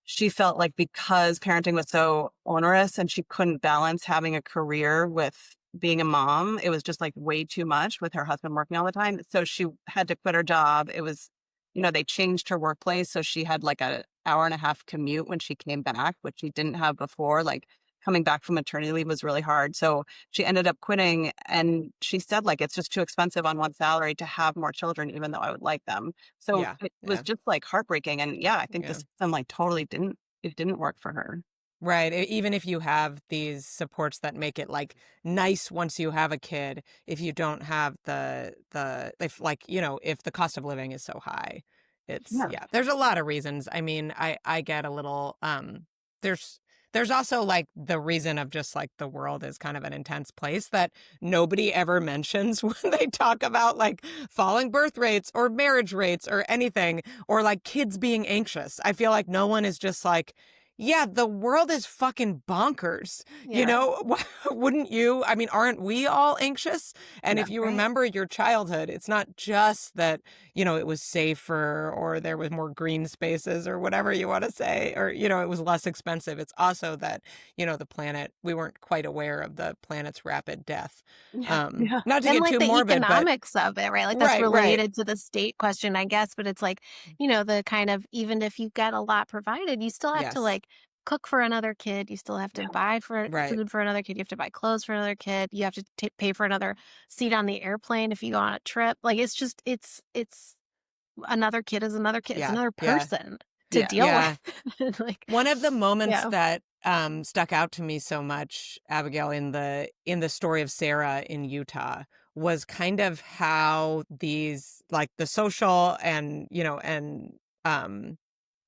she felt like because parenting was so onerous and she couldn't balance having a career with being a mom, it was just like way too much with her husband working all the time. So she had to quit her job. It was, they changed her workplace. So she had like a hour and a half commute when she came back, which she didn't have before. Like coming back from maternity leave was really hard. So she ended up quitting, and she said like it's just too expensive on one salary to have more children, even though I would like them. So yeah, it was yeah, just like heartbreaking. And yeah, I think the yeah. system like totally didn't work for her. Right. Even if you have these supports that make it like nice once you have a kid, if you don't have if like, if the cost of living is so high, Yeah. yeah, there's a lot of reasons. I mean, I get a little, there's, there's also like the reason of just like the world is kind of an intense place that nobody ever mentions when they talk about like falling birth rates or marriage rates or anything, or like kids being anxious. I feel like no one is just like, yeah, the world is fucking bonkers. Yeah. Wouldn't you? I mean, aren't we all anxious? And Yeah. if you Right. remember your childhood, it's not just that, it was safer or there was more green spaces or whatever you want to say, or, it was less expensive. It's also that, the planet, we weren't quite aware of the planet's rapid death. Yeah. Yeah. Not to And get like too the morbid, but economics of it, right? Like that's right, right. related to the state question, I guess. But it's like, the kind of even if you get a lot provided, you still have to Yes. like cook for another kid. You still have to Yeah. buy for Right. food for another kid. You have to buy clothes for another kid. You have to pay for another seat on the airplane if you go on a trip. Like it's just, it's another kid is another kid. It's Yeah. another Yeah. person to Yeah. deal Yeah. with. Like, One of the moments yeah. that stuck out to me so much, Abigail, in the story of Sarah in Utah was kind of how these like the social and um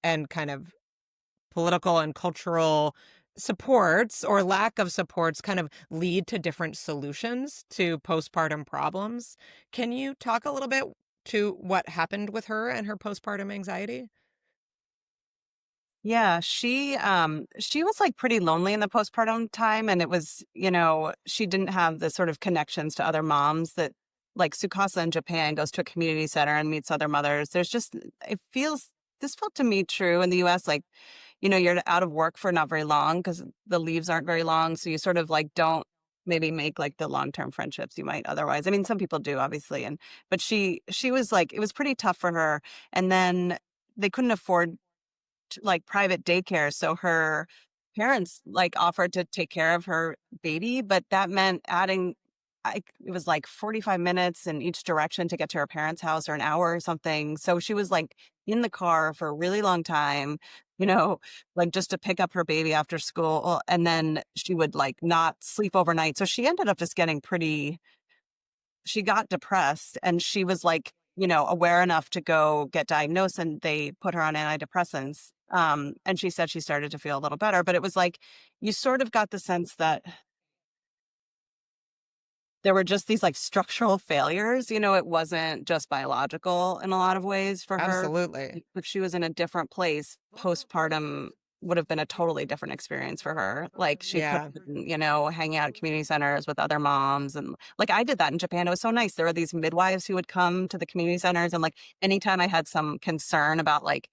and kind of political and cultural supports or lack of supports kind of lead to different solutions to postpartum problems. Can you talk a little bit to what happened with her and her postpartum anxiety? Yeah, she was like pretty lonely in the postpartum time, and it was, she didn't have the sort of connections to other moms that like Sukasa in Japan goes to a community center and meets other mothers. There's just it feels this felt to me true in the US, like, you're out of work for not very long because the leaves aren't very long, so you sort of like don't maybe make like the long-term friendships you might otherwise. I mean, some people do obviously, and but she was like it was pretty tough for her. And then they couldn't afford like private daycare. So her parents like offered to take care of her baby, but that meant adding it was like 45 minutes in each direction to get to her parents' house, or an hour or something. So she was like in the car for a really long time, you know, like just to pick up her baby after school. And then she would like not sleep overnight. So she ended up just getting she got depressed, and she was like, aware enough to go get diagnosed, and they put her on antidepressants. And she said she started to feel a little better, but it was like, you sort of got the sense that there were just these like structural failures. It wasn't just biological in a lot of ways for her, Absolutely. but she was in a different place postpartum, would have been a totally different experience for her. Like she could Yeah. have been, hanging out at community centers with other moms. And like I did that in Japan. It was so nice. There were these midwives who would come to the community centers. And like anytime I had some concern about like,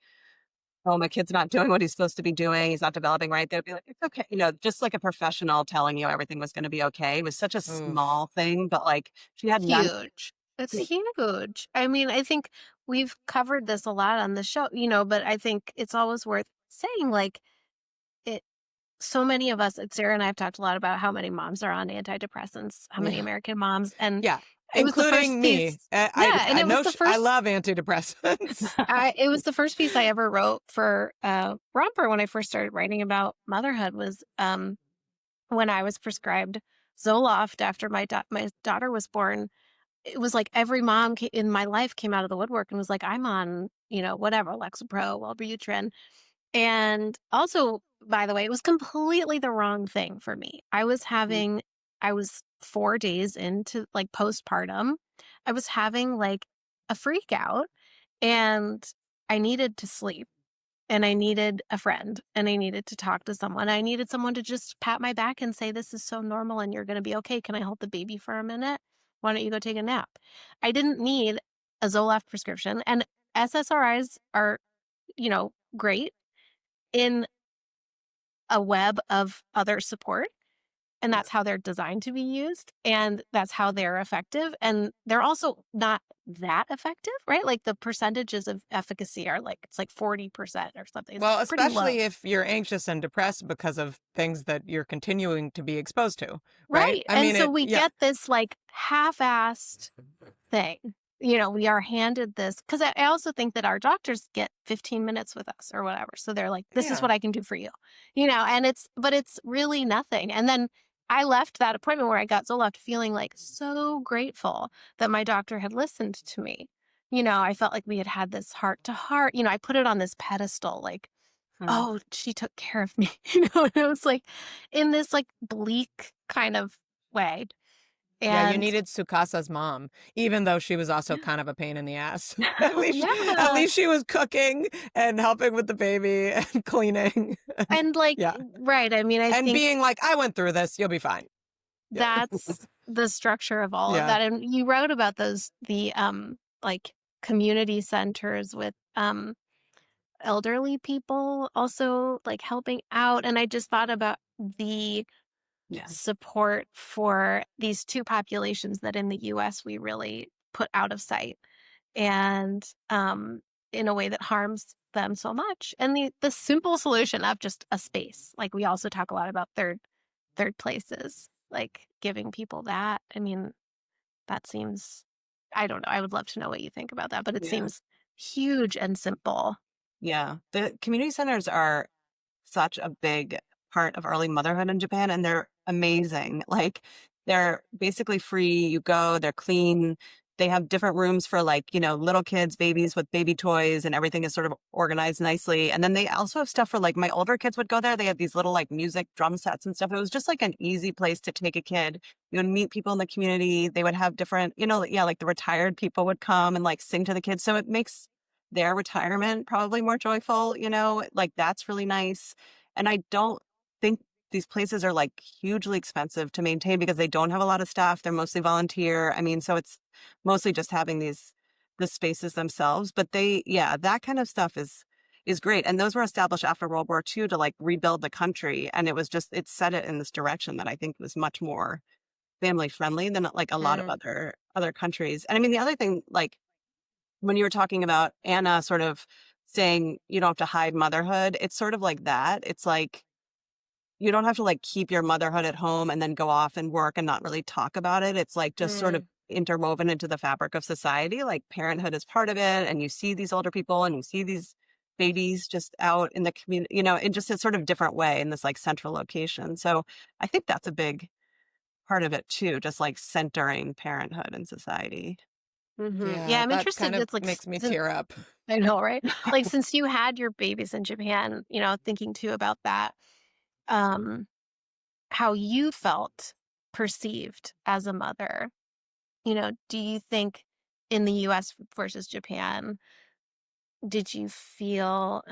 oh, my kid's not doing what he's supposed to be doing, he's not developing right, they'd be like, it's okay. Just like a professional telling you everything was going to be okay. It was such a Oof. small thing, but like she had none. Huge. It's huge. I mean, I think we've covered this a lot on the show, but I think it's always worth saying, like, it so many of us, Sarah and I have talked a lot about how many moms are on antidepressants, how many Yeah. American moms, and Yeah. it was the first Including me. piece. I Yeah, and I it was know the I first love antidepressants. it was the first piece I ever wrote for Romper when I first started writing about motherhood was when I was prescribed Zoloft after my daughter was born. It was like every mom in my life came out of the woodwork and was like, I'm on, whatever, Lexapro, Wellbutrin. And also, by the way, it was completely the wrong thing for me. I was 4 days into like postpartum. I was having like a freak out and I needed to sleep and I needed a friend and I needed to talk to someone. I needed someone to just pat my back and say, this is so normal and you're going to be okay. Can I hold the baby for a minute? Why don't you go take a nap? I didn't need a Zoloft prescription. And SSRIs are, great in a web of other support. And that's how they're designed to be used. And that's how they're effective. And they're also not that effective, right? Like the percentages of efficacy are like, it's like 40% or something. It's Well, pretty low. especially if you're anxious and depressed because of things that you're continuing to be exposed to, right? Right. I And mean, so we yeah. get this like half-assed thing. We are handed this because I also think that our doctors get 15 minutes with us or whatever. So they're like, this is Yeah. what I can do for you, and but it's really nothing. And then I left that appointment where I got Zoloft feeling like so grateful that my doctor had listened to me. I felt like we had had this heart to heart. I put it on this pedestal, like, Hmm. oh, she took care of me, and it was like in this like bleak kind of way. Yeah, you And needed Sukasa's mom, even though she was also kind of a pain in the ass. At least at yeah. least she was cooking and helping with the baby and cleaning. And like, Yeah. right. I mean, I And think being like, I went through this, you'll be fine. Yeah. that's the structure of all of Yeah. that. And you wrote about the like community centers with elderly people also like helping out. And I just thought about the Yeah. support for these two populations that in the US we really put out of sight and in a way that harms them so much. And the simple solution of just a space. Like we also talk a lot about third places, like giving people that. I mean, that seems I don't know. I would love to know what you think about that, but it Yeah. seems huge and simple. Yeah. The community centers are such a big part of early motherhood in Japan, and they're amazing. Like, they're basically free. You go, they're clean. They have different rooms for like, little kids, babies with baby toys, and everything is sort of organized nicely. And then they also have stuff for like my older kids would go there. They have these little like music drum sets and stuff. It was just like an easy place to take a kid. You would meet people in the community. They would have different, yeah, like the retired people would come and like sing to the kids. So it makes their retirement probably more joyful, like that's really nice. And I don't think these places are like hugely expensive to maintain because they don't have a lot of staff. They're mostly volunteer. I mean, so it's mostly just having the spaces themselves. But yeah, that kind of stuff is great. And those were established after World War II to like rebuild the country. And it set it in this direction that I think was much more family friendly than like a lot of Mm. other countries. And I mean, the other thing, like when you were talking about Anna sort of saying you don't have to hide motherhood, it's sort of like that. It's like you don't have to like keep your motherhood at home and then go off and work and not really talk about it. It's like just sort of Mm. interwoven into the fabric of society. Like parenthood is part of it. And you see these older people and you see these babies just out in the community, in just a sort of different way in this like central location. So I think that's a big part of it too, just like centering parenthood in society. Yeah, Yeah, I'm that interested. kind of It's like makes me since tear up. I know, right? Like since you had your babies in Japan, thinking too about that, um, how you felt perceived as a mother. Do you think in the US versus Japan, did you feel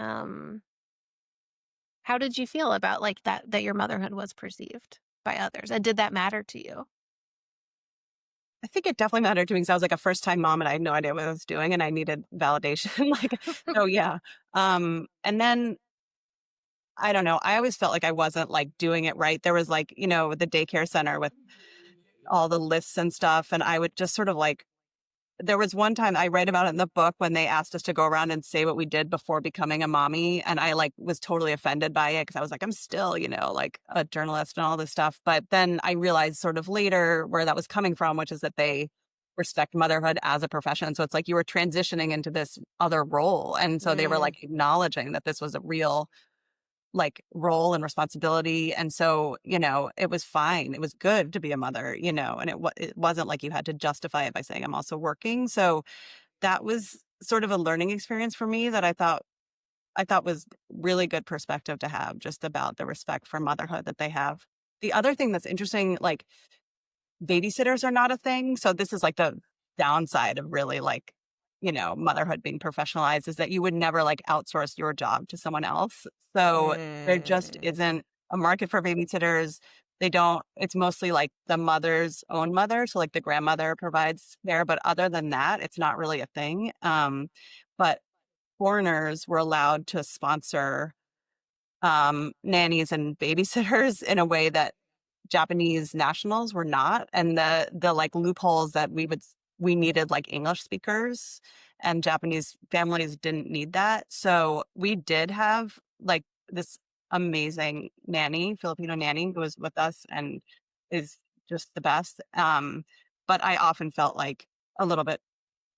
How did you feel about like that your motherhood was perceived by others? And did that matter to you? I think it definitely mattered to me because I was like a first time mom and I had no idea what I was doing and I needed validation. Like, so yeah. And then I don't know. I always felt like I wasn't like doing it right. There was like, the daycare center with all the lists and stuff. And I would just sort of like, there was one time I write about it in the book when they asked us to go around and say what we did before becoming a mommy. And I like was totally offended by it because I was like, I'm still, like a journalist and all this stuff. But then I realized sort of later where that was coming from, which is that they respect motherhood as a profession. So it's like you were transitioning into this other role. And so they were Mm, like acknowledging that this was a real like role and responsibility. And so, it was fine. It was good to be a mother, and it wasn't like you had to justify it by saying I'm also working. So that was sort of a learning experience for me that I thought was really good perspective to have just about the respect for motherhood that they have. The other thing that's interesting, like babysitters are not a thing. So this is like the downside of really like, motherhood being professionalized is that you would never like outsource your job to someone else. So there just mm, isn't a market for babysitters. They don't, it's mostly like the mother's own mother. So like the grandmother provides there. But other than that, it's not really a thing. But foreigners were allowed to sponsor nannies and babysitters in a way that Japanese nationals were not, and the like loopholes that we needed like English speakers, and Japanese families didn't need that. So we did have like this amazing nanny, Filipino nanny, who was with us and is just the best. But I often felt like a little bit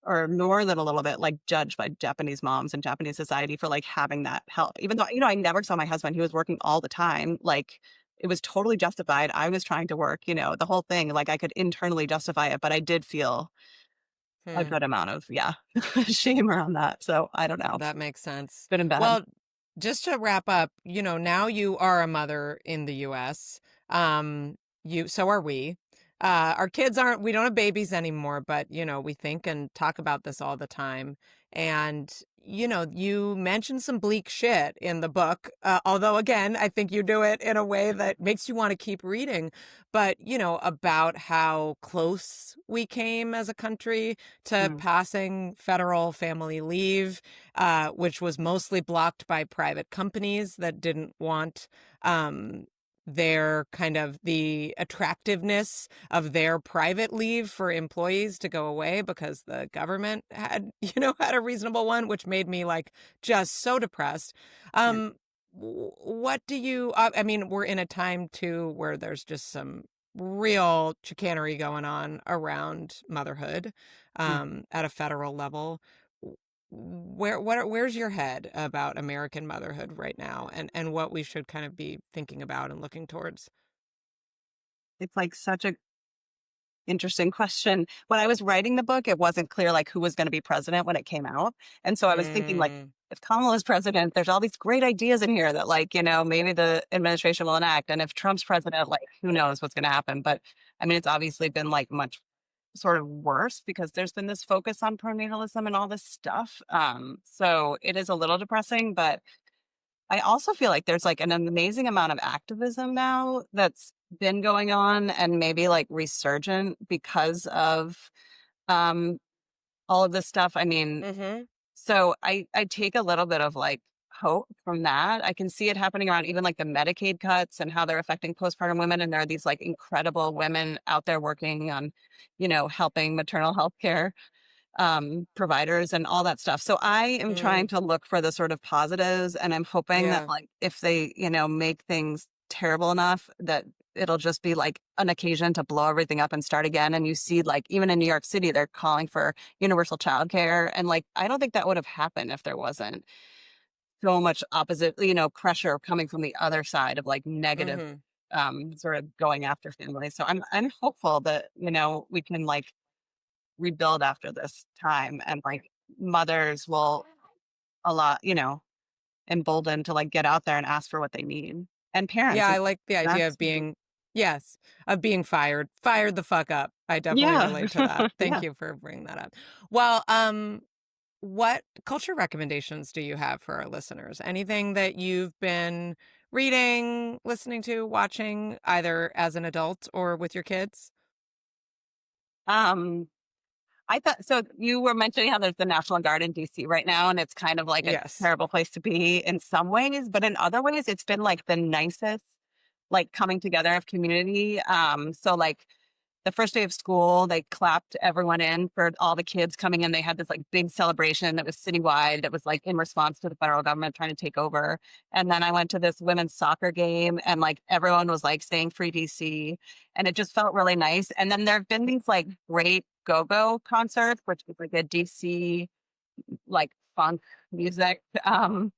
or more than a little bit, like, judged by Japanese moms and Japanese society for, like, having that help. Even though, I never saw my husband, he was working all the time, like, it was totally justified. I was trying to work, the whole thing, like, I could internally justify it, but I did feel a hmm. good amount of, yeah, shame around that, so I don't know. That makes sense. Good and bad. Well, just to wrap up, now you are a mother in the US. So are we. Our kids aren't, we don't have babies anymore, but, we think and talk about this all the time. And, you mentioned some bleak shit in the book. Although, again, I think you do it in a way that makes you want to keep reading. But, about how close we came as a country to Mm, passing federal family leave, which was mostly blocked by private companies that didn't want their kind of the attractiveness of their private leave for employees to go away because the government had, had a reasonable one, which made me like just so depressed. yeah, What do you, I mean, we're in a time too where there's just some real chicanery going on around motherhood mm. at a federal level. Where's your head about American motherhood right now, and what we should kind of be thinking about and looking towards? It's, like, such a interesting question. When I was writing the book, it wasn't clear like who was going to be president when it came out. And so I was thinking like Mm, if Kamala's president, there's all these great ideas in here that like, maybe the administration will enact. And if Trump's president, like who knows what's going to happen. But I mean, it's obviously been like much sort of worse because there's been this focus on pronatalism and all this stuff. So it is a little depressing, but I also feel like there's like an amazing amount of activism now that's been going on and maybe like resurgent because of um all of this stuff. I mean, mm-hmm. so I take a little bit of like hope from that. I can see it happening around even like the Medicaid cuts and how they're affecting postpartum women. And there are these like incredible women out there working on, helping maternal health care providers and all that stuff. So I am trying Mm, to look for the sort of positives and I'm hoping that yeah. like if they, make things terrible enough that it'll just be like an occasion to blow everything up and start again. And you see like even in New York City, they're calling for universal childcare. And like I don't think that would have happened if there wasn't so much opposite, pressure coming from the other side of like negative Mm-hmm. sort of going after families. So I'm hopeful that, we can like rebuild after this time and like mothers will a lot, emboldened to like get out there and ask for what they need. And Yeah, parents, I like the idea that's of yes, of being fired the fuck up. I definitely yeah. relate to that. Thank Yeah. you for bringing that up. Well, what culture recommendations do you have for our listeners? Anything that you've been reading, listening to, watching, either as an adult or with your kids? Um, I thought so. You were mentioning how there's the National Guard in DC right now, and it's kind of like a Yes. terrible place to be in some ways, but in other ways, it's been like the nicest, like coming together of community. So like the first day of school, they clapped everyone in for all the kids coming in. They had this like big celebration that was citywide that was like in response to the federal government trying to take over. And then I went to this women's soccer game and like everyone was like saying free DC and it just felt really nice. And then there have been these like great go-go concerts, which is like a DC like funk music. And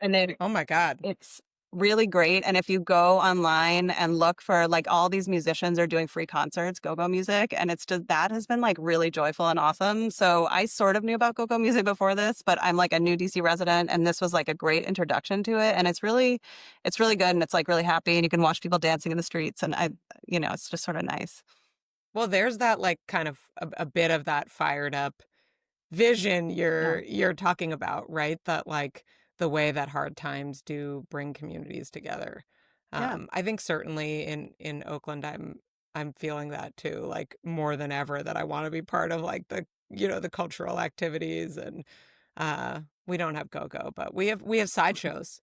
then Oh my God. it's really great. And if you go online and look for like all these musicians are doing free concerts, go-go music, and it's just that has been like really joyful and awesome. So I sort of knew about go-go music before this, but I'm like a new DC resident and this was like a great introduction to it. And it's really good and it's like really happy and you can watch people dancing in the streets and it's just sort of nice. Well, there's that like kind of a bit of that fired up vision Yeah. you're talking about, right? That like the way that hard times do bring communities together. Yeah. I think certainly in Oakland, I'm feeling that too, like more than ever that I want to be part of like the cultural activities and we don't have go-go, but we have sideshows.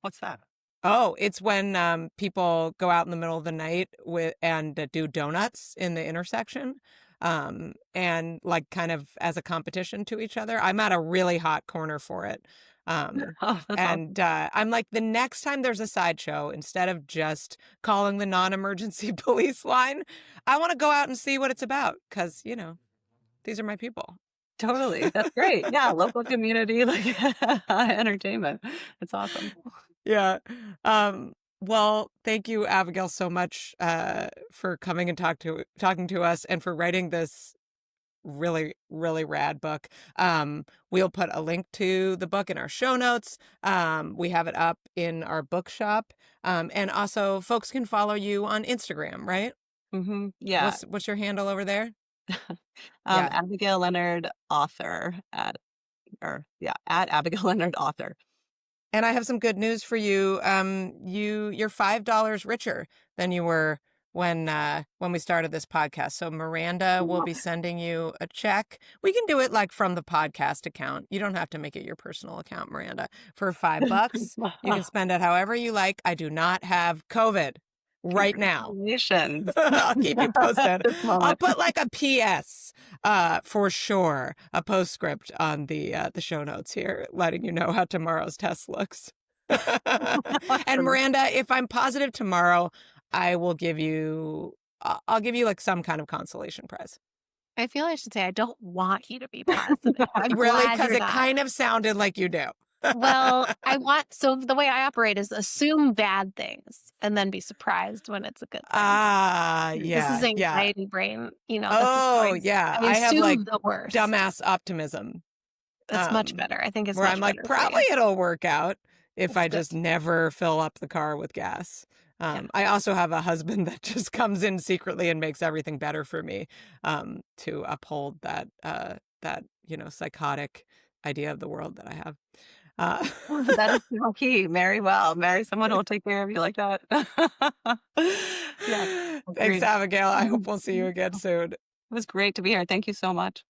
What's that? Oh, it's when people go out in the middle of the night and do donuts in the intersection, and like kind of as a competition to each other. I'm at a really hot corner for it, Oh, that's and awesome. I'm like, the next time there's a sideshow, instead of just calling the non-emergency police line, I want to go out and see what it's about because these are my people. Totally. That's great. Yeah. Local community, like entertainment. It's awesome. Yeah. Well, thank you, Abigail, so much for coming and talking to us and for writing this really, really rad book. We'll put a link to the book in our show notes. We have it up in our bookshop. And also folks can follow you on Instagram, right? Yeah. What's your handle over there? Yeah. Abigail Leonard author at Abigail Leonard author. And I have some good news for you. You're $5 richer than you were when we started this podcast. So Miranda will be sending you a check. We can do it like from the podcast account. You don't have to make it your personal account, Miranda. For $5, you can spend it however you like. I do not have COVID right now. Congratulations. I'll keep you posted. This I'll moment. put like a PS, for sure, a postscript on the show notes here, letting you know how tomorrow's test looks. And Miranda, if I'm positive tomorrow, I'll give you like some kind of consolation prize. I feel I should say I don't want you to be positive. I'm Really? glad Because you're it not. kind of sounded like you do. Well, so the way I operate is assume bad things and then be surprised when it's a good thing. Ah, This yeah, is yeah. anxiety brain, this is Oh, always, yeah. I I have like assume the worst. dumbass optimism. That's much better. I think it's Where much I'm like, better for you. probably it'll work out if That's I good. just never fill up the car with gas. Yeah. I also have a husband that just comes in secretly and makes everything better for me, to uphold that psychotic idea of the world that I have. That is so key. Marry well. Marry someone who will take care of you like that. Yeah. Thanks, Agreed. Abigail. I hope we'll see you again soon. It was great to be here. Thank you so much.